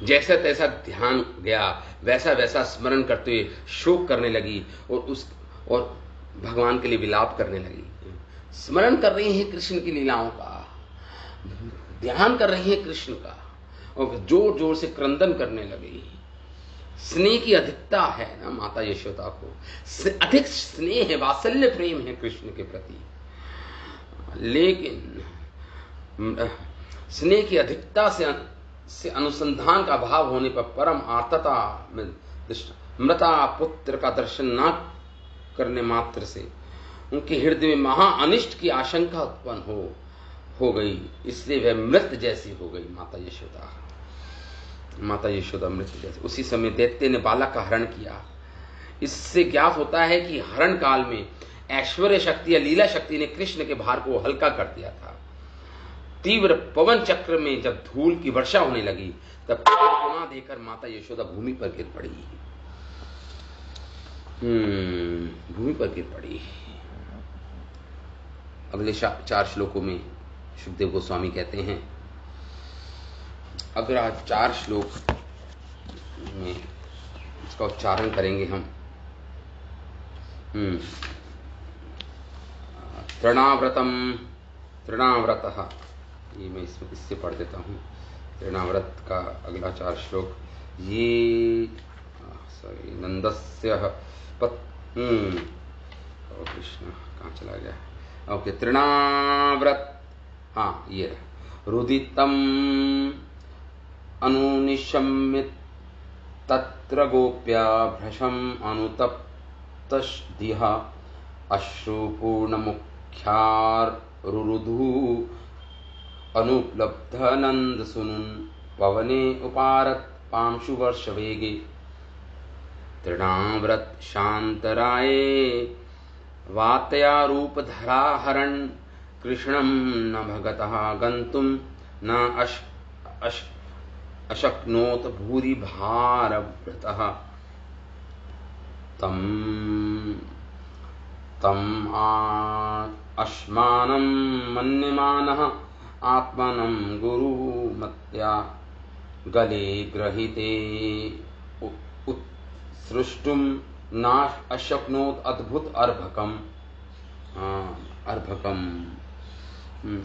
जैसा तैसा ध्यान गया, वैसा वैसा स्मरण करते हुए शोक करने लगी और भगवान के लिए विलाप करने लगी। स्मरण कर रही हैं कृष्ण की लीलाओं का, ध्यान कर रही हैं कृष्ण का, और जोर जोर से क्रंदन करने लगी। स्नेह की अधिकता है ना माता यशोदा को, अधिक स्नेह है, वात्सल्य प्रेम है कृष्ण के प्रति। लेकिन स्नेह की अधिकता से अनुसंधान का भाव होने पर परम आर्तता में मृता पुत्र का दर्शन न करने मात्र से उनके हृदय में महा अनिष्ट की आशंका उत्पन्न हो गई। इसलिए वह मृत जैसी हो गई माता यशोदा मृत जैसी। उसी समय दैत्य ने बालक का हरण किया। इससे ज्ञात होता है कि हरण काल में ऐश्वर्य शक्ति या लीला शक्ति ने कृष्ण के भार को हल्का कर दिया था। तीव्र पवन चक्र में जब धूल की वर्षा होने लगी, तब पुत्र को ना देखकर माता यशोदा भूमि पर गिर पड़ी। भूमि पर गिर पड़ी। अगले 4 श्लोकों में सुखदेव गोस्वामी कहते हैं, अगला 4 श्लोक में इसका उच्चारण करेंगे हम। तृणाव्रतः, ये मैं इससे पढ़ देता हूँ। तृणाव्रत का अगला 4 श्लोक, ये नंदस्य कृष्ण कहाँ चला गया? ओके, तृणाव्रत, हाँ ये रुदितम अनुनिशम्य तत्र गोप्या भ्रशम अनुतप्तश्धिः अश्रुपूर्णमुख्यारुरुधु अनुप्लब्धनन्दसूनुन् पवने उपारत पांशुवर्षवेगे तृणाव्रत शान्तराये वातया रूपधराहरन् कृष्णं न भगतः गन्तुं न अशक्नोत भूरि भारव्रतः तम् अस्मानं मन्यमानः आत्मनं गुरुमत्या गले ग्रहीते उत्सृष्टुं न अशक्नोत अद्भुत अर्भकम्।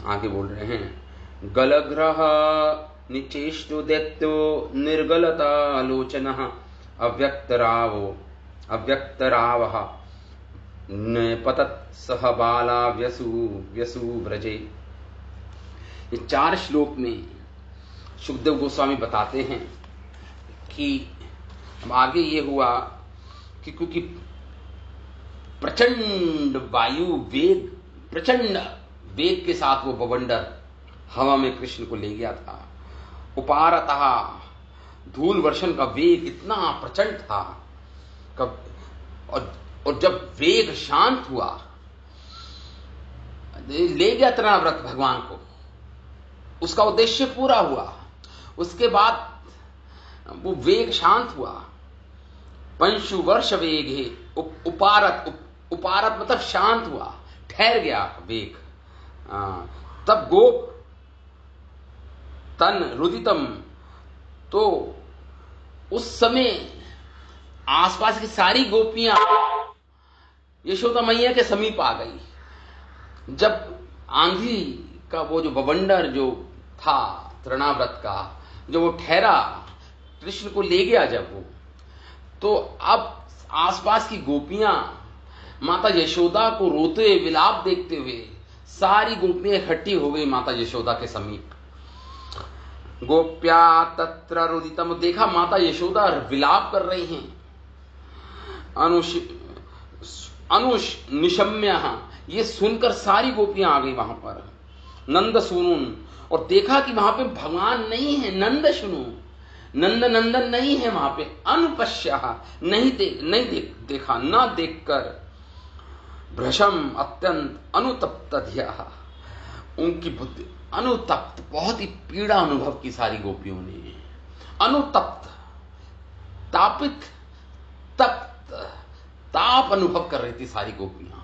आगे बोल रहे हैं, गलग्रह निचेष्टो दैत्यो निर्गलतालोचनः अव्यक्तरावः पतत् सह बाला व्यसु व्रजे। ये 4 श्लोक में सुखदेव गोस्वामी बताते हैं कि आगे ये हुआ कि क्योंकि प्रचंड वायु वेग, प्रचंड वेग के साथ वो बवंडर हवा में कृष्ण को ले गया था। उपारतः, धूल वर्षण का वेग इतना प्रचंड था और जब वेग शांत हुआ, ले गया तृणाव्रत भगवान को, उसका उद्देश्य पूरा हुआ। उसके बाद वो वेग शांत हुआ। पंशु वर्ष वेग है उपारत मतलब शांत हुआ, ठहर गया वेग। तब गोप तन रुदितम, तो उस समय आसपास की सारी गोपियां यशोदा मैया के समीप आ गई। जब आंधी का वो जो बवंडर जो था तृणाव्रत का, जो वो ठहरा, कृष्ण को ले गया जब वो, तो अब आसपास की गोपियां माता यशोदा को रोते हुए, विलाप देखते हुए सारी गोपियां इकट्ठी हो गई माता यशोदा के समीप। गोप्या तत्र रुदितम, देखा माता यशोदा विलाप कर रही हैं। अनुष निशम्य, ये सुनकर सारी गोपियां आ गई वहां पर। नंद सुनुन, और देखा कि वहां पे भगवान नहीं है। नंद सुनु, नंद नंदन नहीं है वहां पे। अनुपश्य, नहीं देखा, न देखकर भ्रशम अत्यंत अनुतप्त धिया, उनकी बुद्धि अनुतप्त, बहुत ही पीड़ा अनुभव की सारी गोपियों ने। अनुतप्त, तापित, तप्त, ताप अनुभव कर रही थी सारी गोपियां।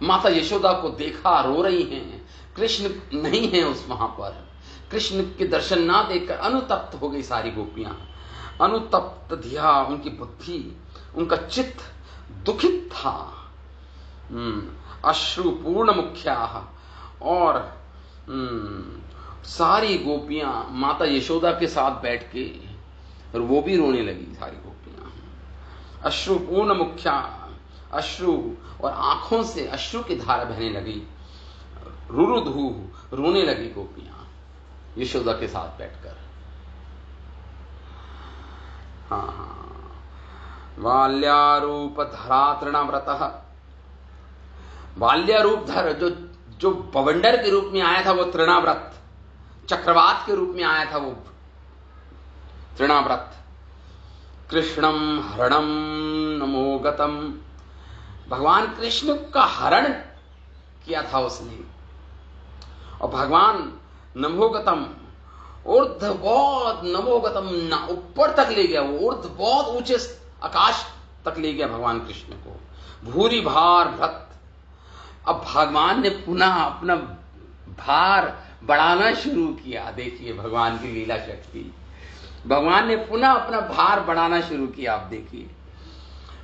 माता यशोदा को देखा, रो रही हैं। कृष्ण नहीं है उस वहां पर। कृष्ण के दर्शन ना देखकर अनुतप्त हो गई सारी गोपियां। अनुतप्त धिया, उनकी बुद्धि, उनका चित्त दुखित था। अश्रुपूर्ण मुख्या, और सारी गोपियां माता यशोदा के साथ बैठ के, और वो भी रोने लगी सारी गोपियां। अश्रुपूर्ण मुख्या, अश्रु और आंखों से अश्रु की धारा बहने लगी। रुरुधु, रोने लगी गोपियां यशोदा के साथ बैठकर। बाल्यारूप धरा तृणाव्रतः, बाल्या रूप धर, जो बवंडर के रूप में आया था वो तृणाव्रत, चक्रवात के रूप में आया था वो तृणाव्रत। कृष्णम हरणम नमोगतम, भगवान कृष्ण का हरण किया था उसने। और भगवान नमोगतम, ऊर्ध बहुत, नमोगतम ऊपर तक ले गया वो, ऊर्ध बहुत ऊंचे आकाश तक ले गया भगवान कृष्ण को। भूरी भार भ्रत अब भगवान ने पुनः अपना भार बढ़ाना शुरू किया। देखिए भगवान की लीला शक्ति, भगवान ने पुनः अपना भार बढ़ाना शुरू किया। आप देखिए,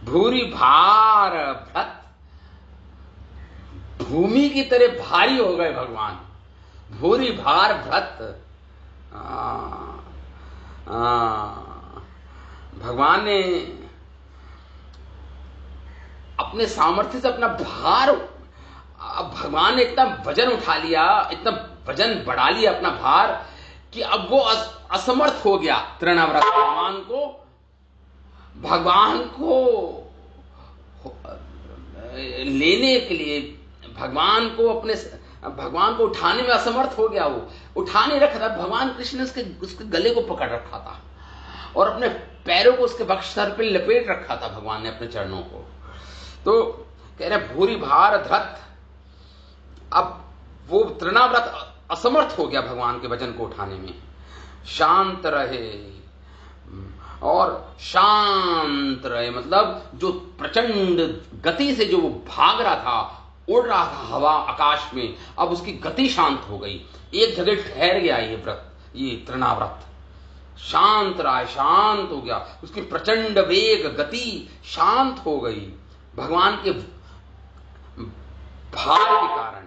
भूरी भार भ्रत, भूमि की तरह भारी हो गए भगवान, भूरी भार भ्रत। भगवान ने अपने सामर्थ्य से अपना भार, भगवान ने इतना वजन उठा लिया, इतना वजन बढ़ा लिया अपना भार कि अब वो असमर्थ हो गया। तृणाव्रत भगवान को लेने के लिए, भगवान को उठाने में असमर्थ हो गया। वो उठा नहीं रखा था। भगवान कृष्ण ने उसके गले को पकड़ रखा था और अपने पैरों को उसके वक्षस्थल पे लपेट रखा था भगवान ने, अपने चरणों को। तो कह रहे भूरी भार धृत, अब वो तृणाव्रत असमर्थ हो गया भगवान के वजन को उठाने में। शांत रहे, और शांत रहे मतलब जो प्रचंड गति से जो वो भाग रहा था, उड़ रहा था हवा आकाश में, अब उसकी गति शांत हो गई, एक जगह ठहर गया। ये तृणाव्रत शांत रहा, शांत हो गया, उसकी प्रचंड वेग गति शांत हो गई। भगवान के भार के कारण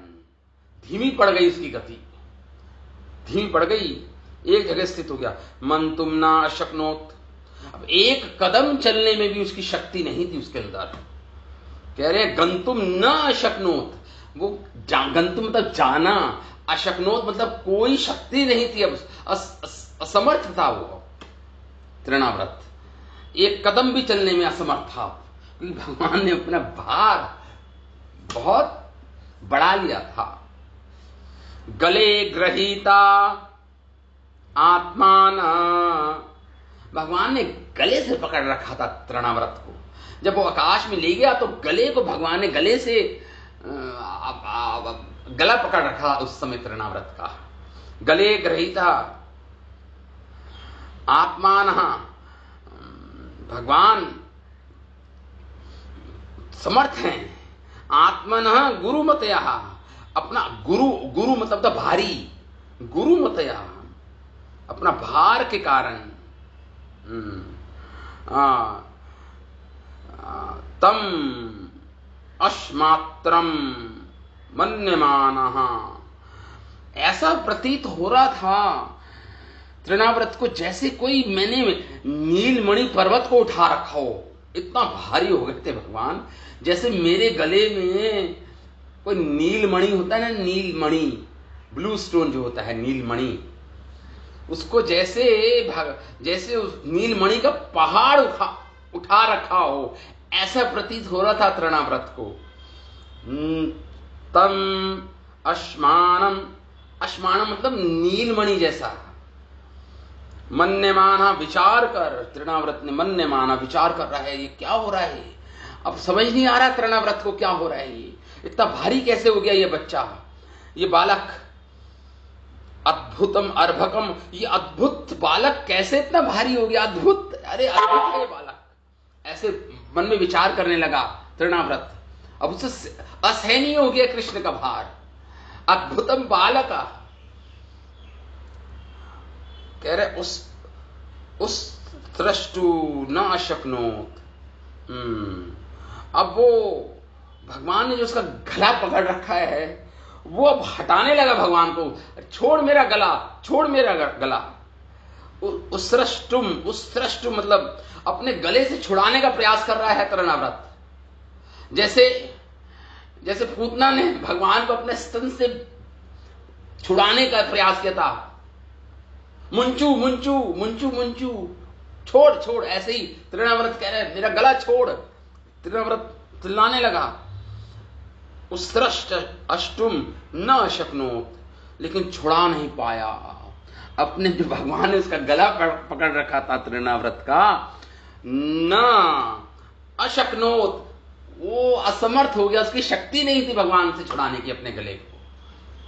धीमी पड़ गई उसकी गति, धीमी पड़ गई, एक जगह स्थित हो गया। मन तुम ना अशक्नोत, अब एक कदम चलने में भी उसकी शक्ति नहीं थी उसके अंदर। कह रहे गंतुम न अशक्नोत, वो गंतुम मतलब जाना, अशक्नोत मतलब कोई शक्ति नहीं थी, अब असमर्थ था वो तृणाव्रत, एक कदम भी चलने में असमर्थ था, क्योंकि भगवान ने अपना भार बहुत बढ़ा लिया था। गले ग्रहीता आत्मान, भगवान ने गले से पकड़ रखा था तृणाव्रत को। जब वो आकाश में ले गया तो गले को भगवान ने गले से गला पकड़ रखा उस समय तृणाव्रत का। गले ग्रहीता आत्मान, भगवान समर्थ हैं। आत्मन गुरुमतया, अपना गुरु मतलब तो भारी, गुरुमतया अपना भार के कारण तम अश्मात्रम मन्यमानः, ऐसा प्रतीत हो रहा था तृणाव्रत को जैसे कोई मैंने नीलमणि पर्वत को उठा रखा हो। इतना भारी हो गए थे भगवान, जैसे मेरे गले में कोई नीलमणि होता है ना, नीलमणि ब्लू स्टोन जो होता है नीलमणि, उसको जैसे उस नीलमणि का पहाड़ उठा रखा हो, ऐसा प्रतीत हो रहा था तृणाव्रत को। तम अश्मानम, अश्मानम मतलब नीलमणि जैसा। मन्यमाना, विचार कर, तृणाव्रत ने मन्यमाना विचार कर रहा है, ये क्या हो रहा है। अब समझ नहीं आ रहा तृणाव्रत को क्या हो रहा है, ये इतना भारी कैसे हो गया ये बच्चा, ये बालक। अद्भुतम अर्भकम, ये अद्भुत बालक कैसे इतना भारी हो गया, अद्भुत, अरे अद्भुत है ये बालक, ऐसे मन में विचार करने लगा तृणाव्रत। अब उससे असहनीय हो गया कृष्ण का भार। अद्भुतम बालक, कह रहे उस दृष्टु न अशक्नोत। अब वो भगवान ने जो उसका गला पकड़ रखा है, वो अब हटाने लगा भगवान को। छोड़ मेरा गला, छोड़ मेरा गला। उस सृष्टुम मतलब अपने गले से छुड़ाने का प्रयास कर रहा है तृणाव्रत। जैसे पूतना ने भगवान को अपने स्तन से छुड़ाने का प्रयास किया था। मुंचू मुंचू मुंचू मुंचू, छोड़ छोड़, ऐसे ही तृणाव्रत कह रहे मेरा गला छोड़। तृणाव्रत चिल्लाने लगा। उत्सृष्ट अष्टुम न अशक्नोत, लेकिन छुड़ा नहीं पाया। अपने जो भगवान ने उसका गला पकड़ रखा था तृणाव्रत का, न अशक्नोत, वो असमर्थ हो गया, उसकी शक्ति नहीं थी भगवान से छुड़ाने की अपने गले को।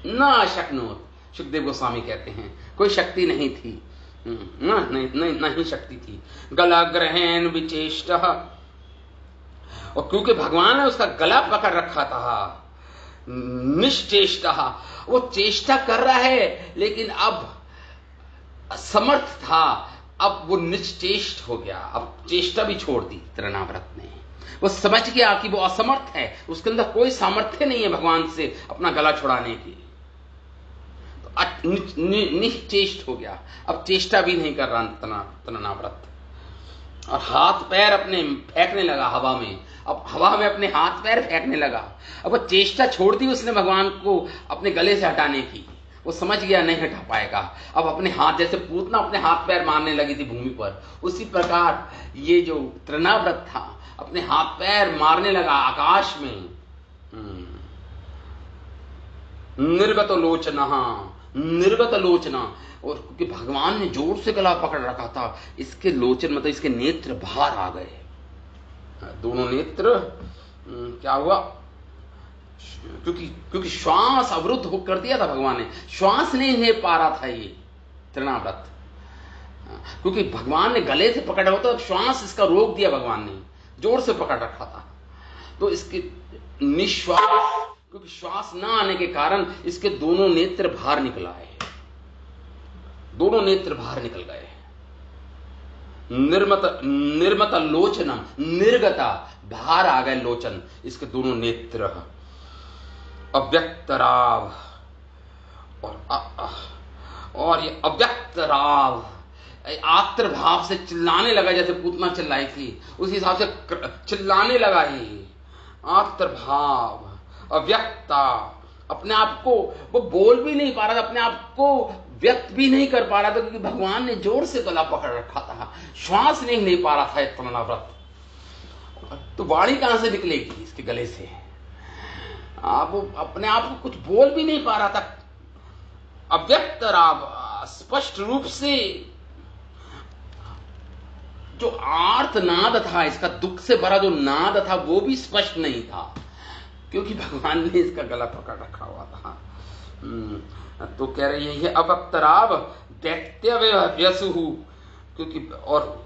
न अशक्नोत, सुखदेव गोस्वामी कहते हैं कोई शक्ति नहीं थी, नहीं शक्ति थी। गला ग्रहण विचेष्ट, और क्योंकि भगवान ने उसका गला पकड़ रखा था, निश्चेष्टा, वो चेष्टा कर रहा है लेकिन अब असमर्थ था, अब वो निश्चेष्ट हो गया, अब चेष्टा भी छोड़ दी तृणाव्रत ने। वो समझ गया कि वो असमर्थ है, उसके अंदर कोई सामर्थ्य नहीं है भगवान से अपना गला छुड़ाने की, तो निश्चेष्ट हो गया, अब चेष्टा भी नहीं कर रहा तृणाव्रत, और हाथ पैर अपने फेंकने लगा हवा में, अब हवा में अपने हाथ पैर फेंकने लगा। अब वो चेष्टा छोड़ दी उसने भगवान को अपने गले से हटाने की, वो समझ गया नहीं हटा पाएगा, अब अपने हाथ, जैसे पूतना अपने हाथ पैर मारने लगी थी भूमि पर, उसी प्रकार ये जो तृणाव्रत था अपने हाथ पैर मारने लगा आकाश में। निर्गत लोचना, निर्गत लोचना, और क्योंकि भगवान ने जोर से गला पकड़ रखा था, इसके लोचन मतलब इसके नेत्र बाहर आ गए, दोनों नेत्र। क्या हुआ? क्योंकि श्वास अवरुद्ध हो कर दिया था भगवान ने, श्वास नहीं ले पा रहा था ये तृणाव्रत, क्योंकि भगवान ने गले से पकड़ा होता, श्वास इसका रोक दिया भगवान ने, जोर से पकड़ रखा था, तो इसके निश्वास, क्योंकि श्वास ना आने के कारण इसके दोनों नेत्र बाहर निकल आए, दोनों नेत्र बाहर निकल गए। निर्मत लोचनम, निर्गता, बाहर आ गए लोचन, इसके दोनों नेत्र। अव्यक्त राव, और ये अव्यक्त राव आत्र भाव से चिल्लाने लगा, जैसे पूतना चिल्लाई थी उसी हिसाब से चिल्लाने लगा ही, आत्र भाव, अव्यक्ता, अपने आप को वो बोल भी नहीं पा रहा था, अपने आप को व्यक्त भी नहीं कर पा रहा था, क्योंकि भगवान ने जोर से गला पकड़ रखा था, श्वास नहीं ले पा रहा था तृणाव्रत, तो वाणी कहां से निकलेगी इसके गले से, आप अपने आप को कुछ बोल भी नहीं पा रहा था। अव्यक्त राव, स्पष्ट रूप से जो आर्तनाद था इसका, दुख से भरा जो नाद था वो भी स्पष्ट नहीं था, क्योंकि भगवान ने इसका गला पकड़ रखा हुआ था। तो कह रही है ये अवक्तराव दैत्य व्यसु, क्योंकि और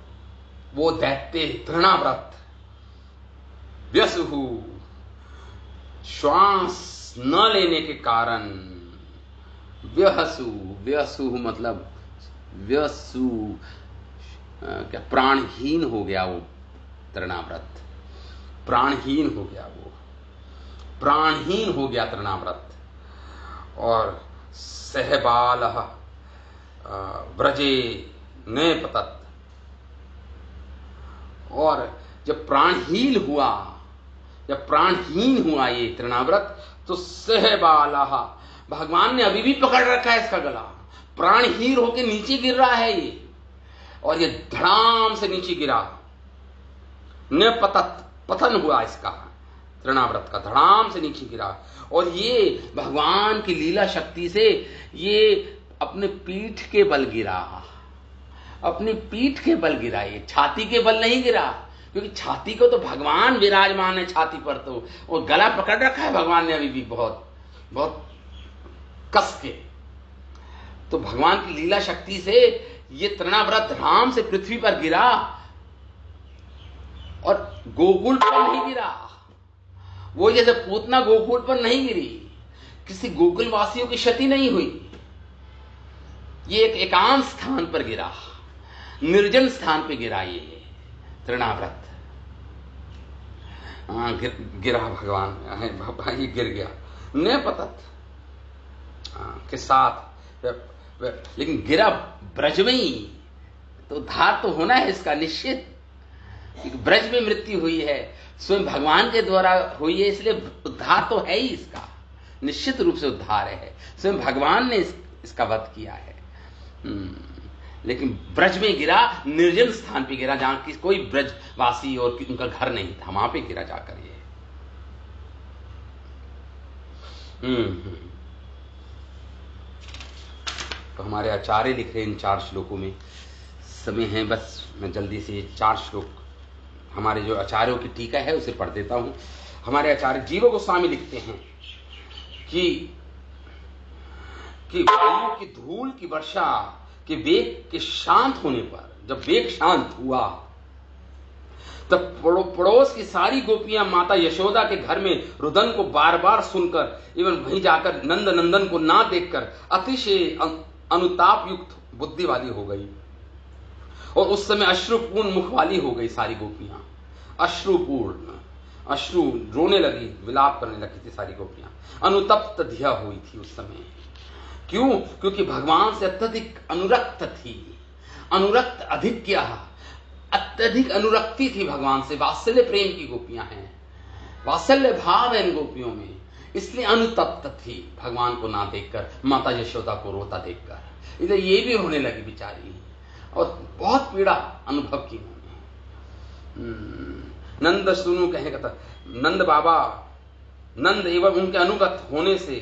वो दैत्य तृणाव्रत व्यसु, श्वास न लेने के कारण, व्यसु, व्यसु मतलब व्यसु क्या, प्राणहीन हो गया वो तृणाव्रत, प्राणहीन हो गया वो, प्राणहीन हो गया तृणाव्रत। और सहबाल व्रजे ने पतत, और जब प्राणहीन हुआ, जब प्राणहीन हुआ ये तृणाव्रत, तो सहबाल, भगवान ने अभी भी पकड़ रखा है इसका गला, प्राणहीन होकर नीचे गिर रहा है ये, और ये धड़ाम से नीचे गिरा, न पतत, पतन हुआ इसका तृणाव्रत का, धड़ाम से नीचे गिरा। और ये भगवान की लीला शक्ति से ये अपने पीठ के बल गिरा, अपनी पीठ के बल गिरा, ये छाती के बल नहीं गिरा, क्योंकि छाती को तो भगवान विराजमान है छाती पर, तो और गला पकड़ रखा है भगवान ने अभी भी बहुत बहुत कस के, तो भगवान की लीला शक्ति से ये तृणाव्रत धड़ाम से पृथ्वी पर गिरा, और गोकुल पर नहीं गिरा, वो जैसे पूतना गोकुल पर नहीं गिरी, किसी गोकुल वासियों की क्षति नहीं हुई, ये एक एकांत स्थान पर गिरा, निर्जन स्थान पर गिरा ये तृणाव्रत। गिरा भगवान, ये गिर गया न पतत के साथ, लेकिन गिरा ब्रज में ही, तो उद्धार तो होना है इसका निश्चित, ब्रज में मृत्यु हुई है, स्वयं भगवान के द्वारा हुई है, इसलिए उद्धार तो है ही इसका, निश्चित रूप से उद्धार है, स्वयं भगवान ने इसका वध किया है। लेकिन ब्रज में गिरा, निर्जन स्थान पे गिरा, जहां की कोई ब्रजवासी और उनका घर नहीं था, वहां पे गिरा जाकर ये। तो हमारे आचार्य लिख रहे हैं इन 4 श्लोकों में, समय है बस मैं जल्दी से 4 श्लोक हमारे जो आचार्यों की टीका है उसे पढ़ देता हूं। हमारे आचार्य जीव गोस्वामी लिखते हैं कि वायु की धूल की वर्षा के वेग के शांत होने पर, जब वेग शांत हुआ तब पड़ोस की सारी गोपियां माता यशोदा के घर में रुदन को बार बार सुनकर एवं वहीं जाकर नंद नंदन को ना देखकर अतिशय अनुताप युक्त बुद्धि वाली हो गई, और उस समय अश्रुपूर्ण मुख वाली हो गई सारी गोपियां। अश्रुपूर्ण, अश्रु रोने लगी, विलाप करने लगी थी सारी गोपियां। अनुतप्त धिया हुई थी उस समय। क्यों? क्योंकि भगवान से अत्यधिक अनुरक्त थी। अनुरक्त अधिक क्या, अत्यधिक अनुरक्ति थी भगवान से। वात्सल्य प्रेम की गोपियां हैं, वात्सल्य भाव है इन गोपियों में, इसलिए अनुतप्त थी भगवान को ना देखकर, माता यशोदा को रोता देखकर। इधर ये भी रोने लगी बेचारी, और बहुत पीड़ा अनुभव की उन्होंने। नंद सुनु कहेगा था, नंद बाबा, नंद एवं उनके अनुगत होने से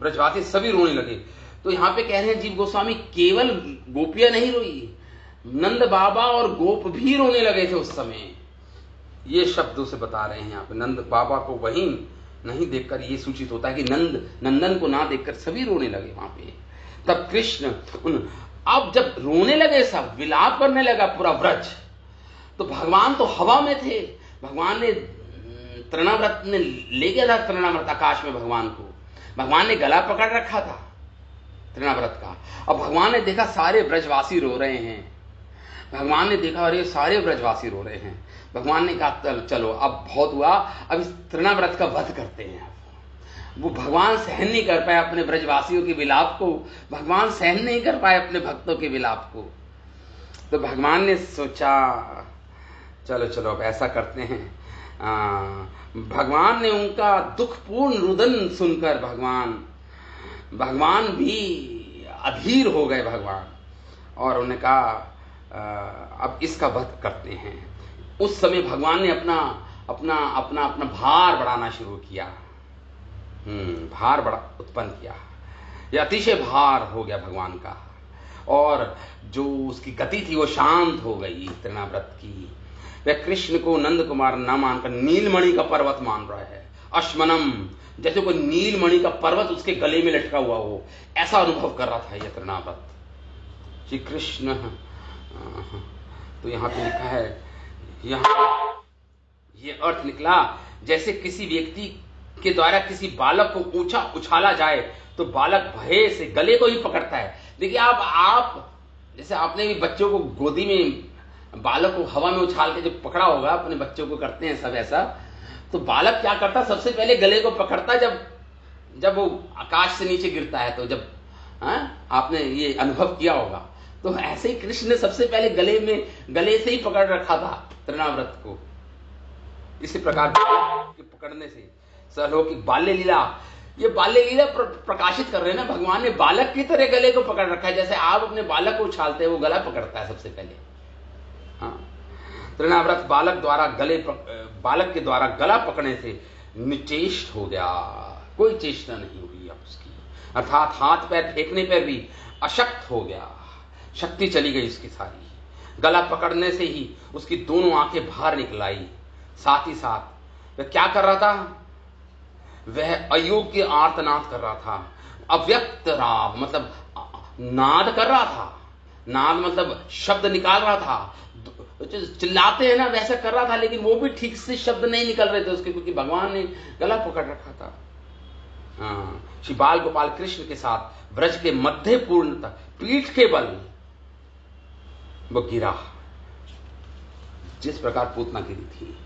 ब्रजवासी सभी रोने लगे। तो यहां पे कह रहे हैं जीव गोस्वामी, केवल गोपियां नहीं रोई, नंद बाबा और गोप भी रोने लगे थे उस समय। ये शब्दों से बता रहे हैं यहां पे। नंद बाबा को वहीं नहीं देखकर ये सूचित होता है कि नंदन को ना देखकर सभी रोने लगे वहां पे। तब कृष्ण अब जब रोने लगे, सब विलाप करने लगा पूरा व्रज, तो भगवान तो हवा में थे। भगवान ने तृणाव्रत ने ले गया था, तृणाव्रत आकाश में भगवान को, भगवान ने गला पकड़ रखा था तृणाव्रत का। अब भगवान ने देखा सारे ब्रजवासी रो रहे हैं, भगवान ने देखा अरे सारे ब्रजवासी रो रहे हैं। भगवान ने कहा चलो अब बहुत हुआ, अब इस तृणाव्रत का वध करते हैं। वो भगवान सहन नहीं कर पाए अपने ब्रजवासियों के विलाप को, भगवान सहन नहीं कर पाए अपने भक्तों के विलाप को। तो भगवान ने सोचा चलो चलो अब ऐसा करते हैं। भगवान ने उनका दुखपूर्ण रुदन सुनकर भगवान भी अधीर हो गए भगवान, और उन्होंने कहा अब इसका वध करते हैं। उस समय भगवान ने अपना अपना अपना अपना भार बढ़ाना शुरू किया, भार बड़ा उत्पन्न किया। यह अतिशय भार हो गया भगवान का, और जो उसकी गति थी वो शांत हो गई तृणाव्रत की। वह कृष्ण को नंद कुमार न मानकर नीलमणि का पर्वत मान रहा है। अश्मनम, जैसे कोई नीलमणि का पर्वत उसके गले में लटका हुआ हो, ऐसा अनुभव कर रहा था यह तृणाव्रत। श्री कृष्ण, तो यहां पे लिखा है, यहां ये अर्थ निकला जैसे किसी व्यक्ति के द्वारा किसी बालक को ऊंचा उछाला जाए तो बालक भय से गले को ही पकड़ता है। देखिए आप जैसे आपने भी बच्चों को गोदी में, बालक को हवा में उछाल के जब पकड़ा होगा, अपने बच्चों को करते हैं सब ऐसा, तो बालक क्या करता, सबसे पहले गले को पकड़ता जब वो आकाश से नीचे गिरता है। तो जब आपने ये अनुभव किया होगा, तो ऐसे ही कृष्ण ने सबसे पहले गले से ही पकड़ रखा था तृणाव्रत को। इसी प्रकार के पकड़ने से सहलौकिक बाल्य लीला, ये बाल्य लीला प्रकाशित कर रहे हैं ना। भगवान ने बालक की तरह गले को पकड़ रखा है, जैसे आप अपने बालक को उछालते हैं, वो गला पकड़ता है सबसे पहले। तृणाव्रत बालक के द्वारा गला पकड़ने से निचेष्ट हो गया, कोई चेष्टा नहीं हुई अब उसकी, अर्थात हाथ पैर फेंकने पर भी अशक्त हो गया, शक्ति चली गई उसकी सारी। गला पकड़ने से ही उसकी दोनों आंखें बाहर निकल आई। साथ ही साथ वह क्या कर रहा था, वह अयोग्य आर्तनाद कर रहा था। अव्यक्त राव मतलब नाद कर रहा था, नाद मतलब शब्द निकाल रहा था, चिल्लाते हैं ना वैसा कर रहा था, लेकिन वो भी ठीक से शब्द नहीं निकल रहे थे उसके, क्योंकि भगवान ने गला पकड़ रखा था। श्री बाल गोपाल कृष्ण के साथ ब्रज के मध्य पूर्ण तक पीठ के बल वो गिरा, जिस प्रकार पूतना गिरी थी।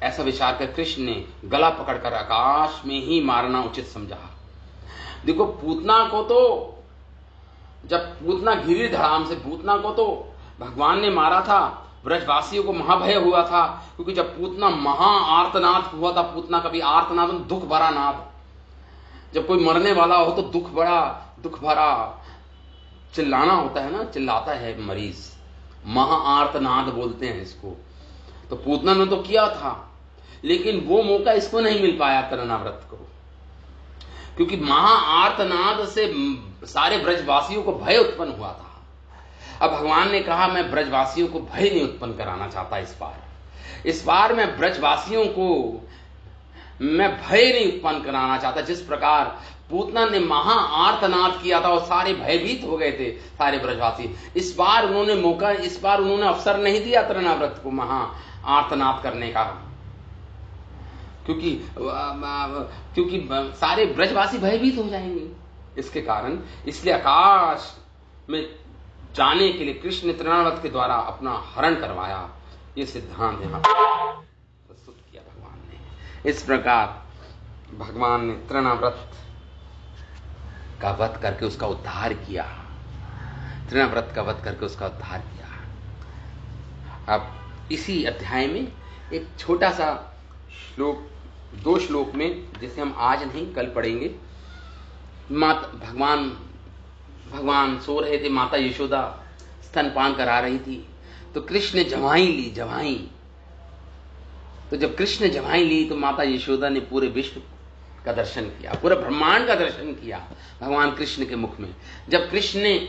ऐसा विचार कर कृष्ण ने गला पकड़कर आकाश में ही मारना उचित समझा। देखो पूतना को तो, जब पूतना गिरी धड़ाम से, पूतना को तो भगवान ने मारा था, ब्रजवासियों को महाभय हुआ था, क्योंकि जब पूतना महा आर्तनाद हुआ था, पूतना कभी आर्तनाद दुख भरा नाद, जब कोई मरने वाला हो तो दुख भरा चिल्लाना होता है ना, चिल्लाता है मरीज, महा आर्तनाद बोलते हैं इसको। तो पूतना ने तो किया था, लेकिन वो मौका इसको नहीं मिल पाया तृणाव्रत को, क्योंकि महा आर्तनाद से सारे ब्रजवासियों को भय उत्पन्न हुआ था। अब भगवान ने कहा मैं ब्रजवासियों को भय नहीं उत्पन्न कराना चाहता, इस बार मैं ब्रजवासियों को मैं भय नहीं उत्पन्न कराना चाहता। जिस प्रकार पूतना ने महा आर्तनाद किया था और सारे भयभीत हो गए थे सारे ब्रजवासी। इस बार उन्होंने अवसर नहीं दिया तृणाव्रत को महा आर्तनाद करने का, क्योंकि सारे ब्रजवासी भयभीत हो जाएंगे इसके कारण। इसलिए आकाश में जाने के लिए कृष्ण ने तृणाव्रत के द्वारा अपना हरण करवाया। ये सिद्धांत यहां प्रस्तुत किया भगवान ने। इस प्रकार भगवान ने तृणाव्रत का वध करके उसका उद्धार किया, तृणाव्रत का वध करके उसका उद्धार किया। अब इसी अध्याय में एक छोटा सा श्लोक, 2 श्लोक में, जिसे हम आज नहीं कल पढ़ेंगे। भगवान सो रहे थे, माता यशोदा स्तनपान करा रही थी, तो कृष्ण ने जवाई ली, जवाई। तो जब कृष्ण ने जवाई ली तो माता यशोदा ने पूरे विश्व का दर्शन किया, पूरे ब्रह्मांड का दर्शन किया भगवान कृष्ण के मुख में। जब कृष्ण ने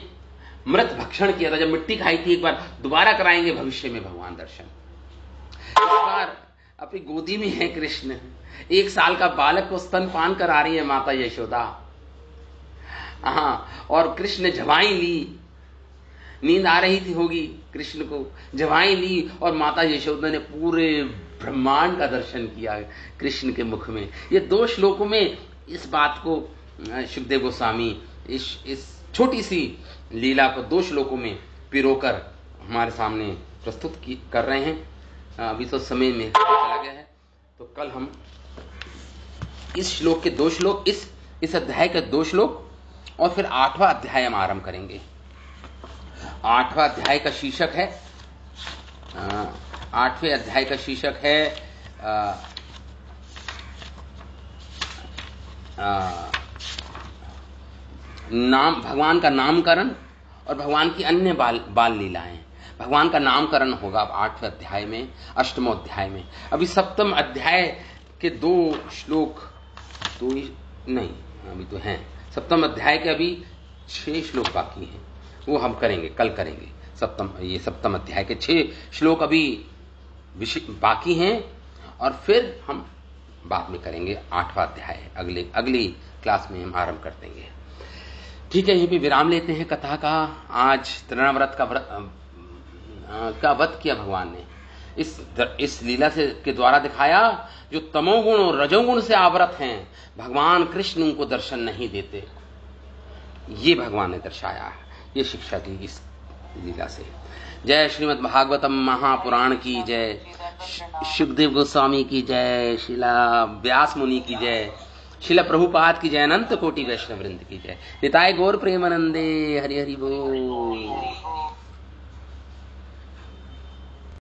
मृत भक्षण किया था, जब मिट्टी खाई थी, एक बार दोबारा कराएंगे भविष्य में भगवान दर्शन। इस बार अपनी गोदी में है कृष्ण, 1 साल का बालक को स्तनपान करा रही है माता यशोदा। और कृष्ण ने जवाई ली, नींद आ रही थी होगी कृष्ण को, जवाई ली और माता यशोदा ने पूरे ब्रह्मांड का दर्शन किया कृष्ण के मुख में। ये 2 श्लोकों में इस बात को शुकदेव गोस्वामी इस छोटी सी लीला को 2 श्लोकों में पिरोकर हमारे सामने प्रस्तुत कर रहे हैं। अभी तो समय में चला गया है, तो कल हम इस श्लोक के 2 श्लोक, इस अध्याय के 2 श्लोक और फिर 8वां अध्याय हम आरंभ करेंगे। 8वां अध्याय का शीर्षक है 8वें अध्याय का शीर्षक है नाम, भगवान का नामकरण और भगवान की अन्य बाल लीलाएं। भगवान का नामकरण होगा अब 8वें अध्याय में, 8वें अध्याय में। अभी 7वें अध्याय के 2 श्लोक तो नहीं, अभी तो हैं 7वें अध्याय के अभी 6 श्लोक बाकी हैं, वो हम करेंगे, कल करेंगे। 7वें अध्याय के 6 श्लोक अभी बाकी हैं और फिर हम बाद में करेंगे 8वां अध्याय, अगली क्लास में हम आरंभ कर देंगे। ठीक है, यहीं पे विराम लेते हैं कथा का। आज तृणाव्रत का वध किया भगवान ने, इस लीला के द्वारा दिखाया जो तमोगुण और रजोगुण से आवृत हैं, भगवान कृष्ण उनको दर्शन नहीं देते, ये भगवान ने दर्शाया, ये शिक्षा दी इस लीला से। जय श्रीमद् भागवतम महापुराण की जय, शुकदेव गोस्वामी की जय, शिला व्यास मुनि की जय, शिला प्रभुपाद की जय, अनंत कोटि वैष्णव वृंद की जय। निताय गौर प्रेमानंदे, हरि हरि बोल।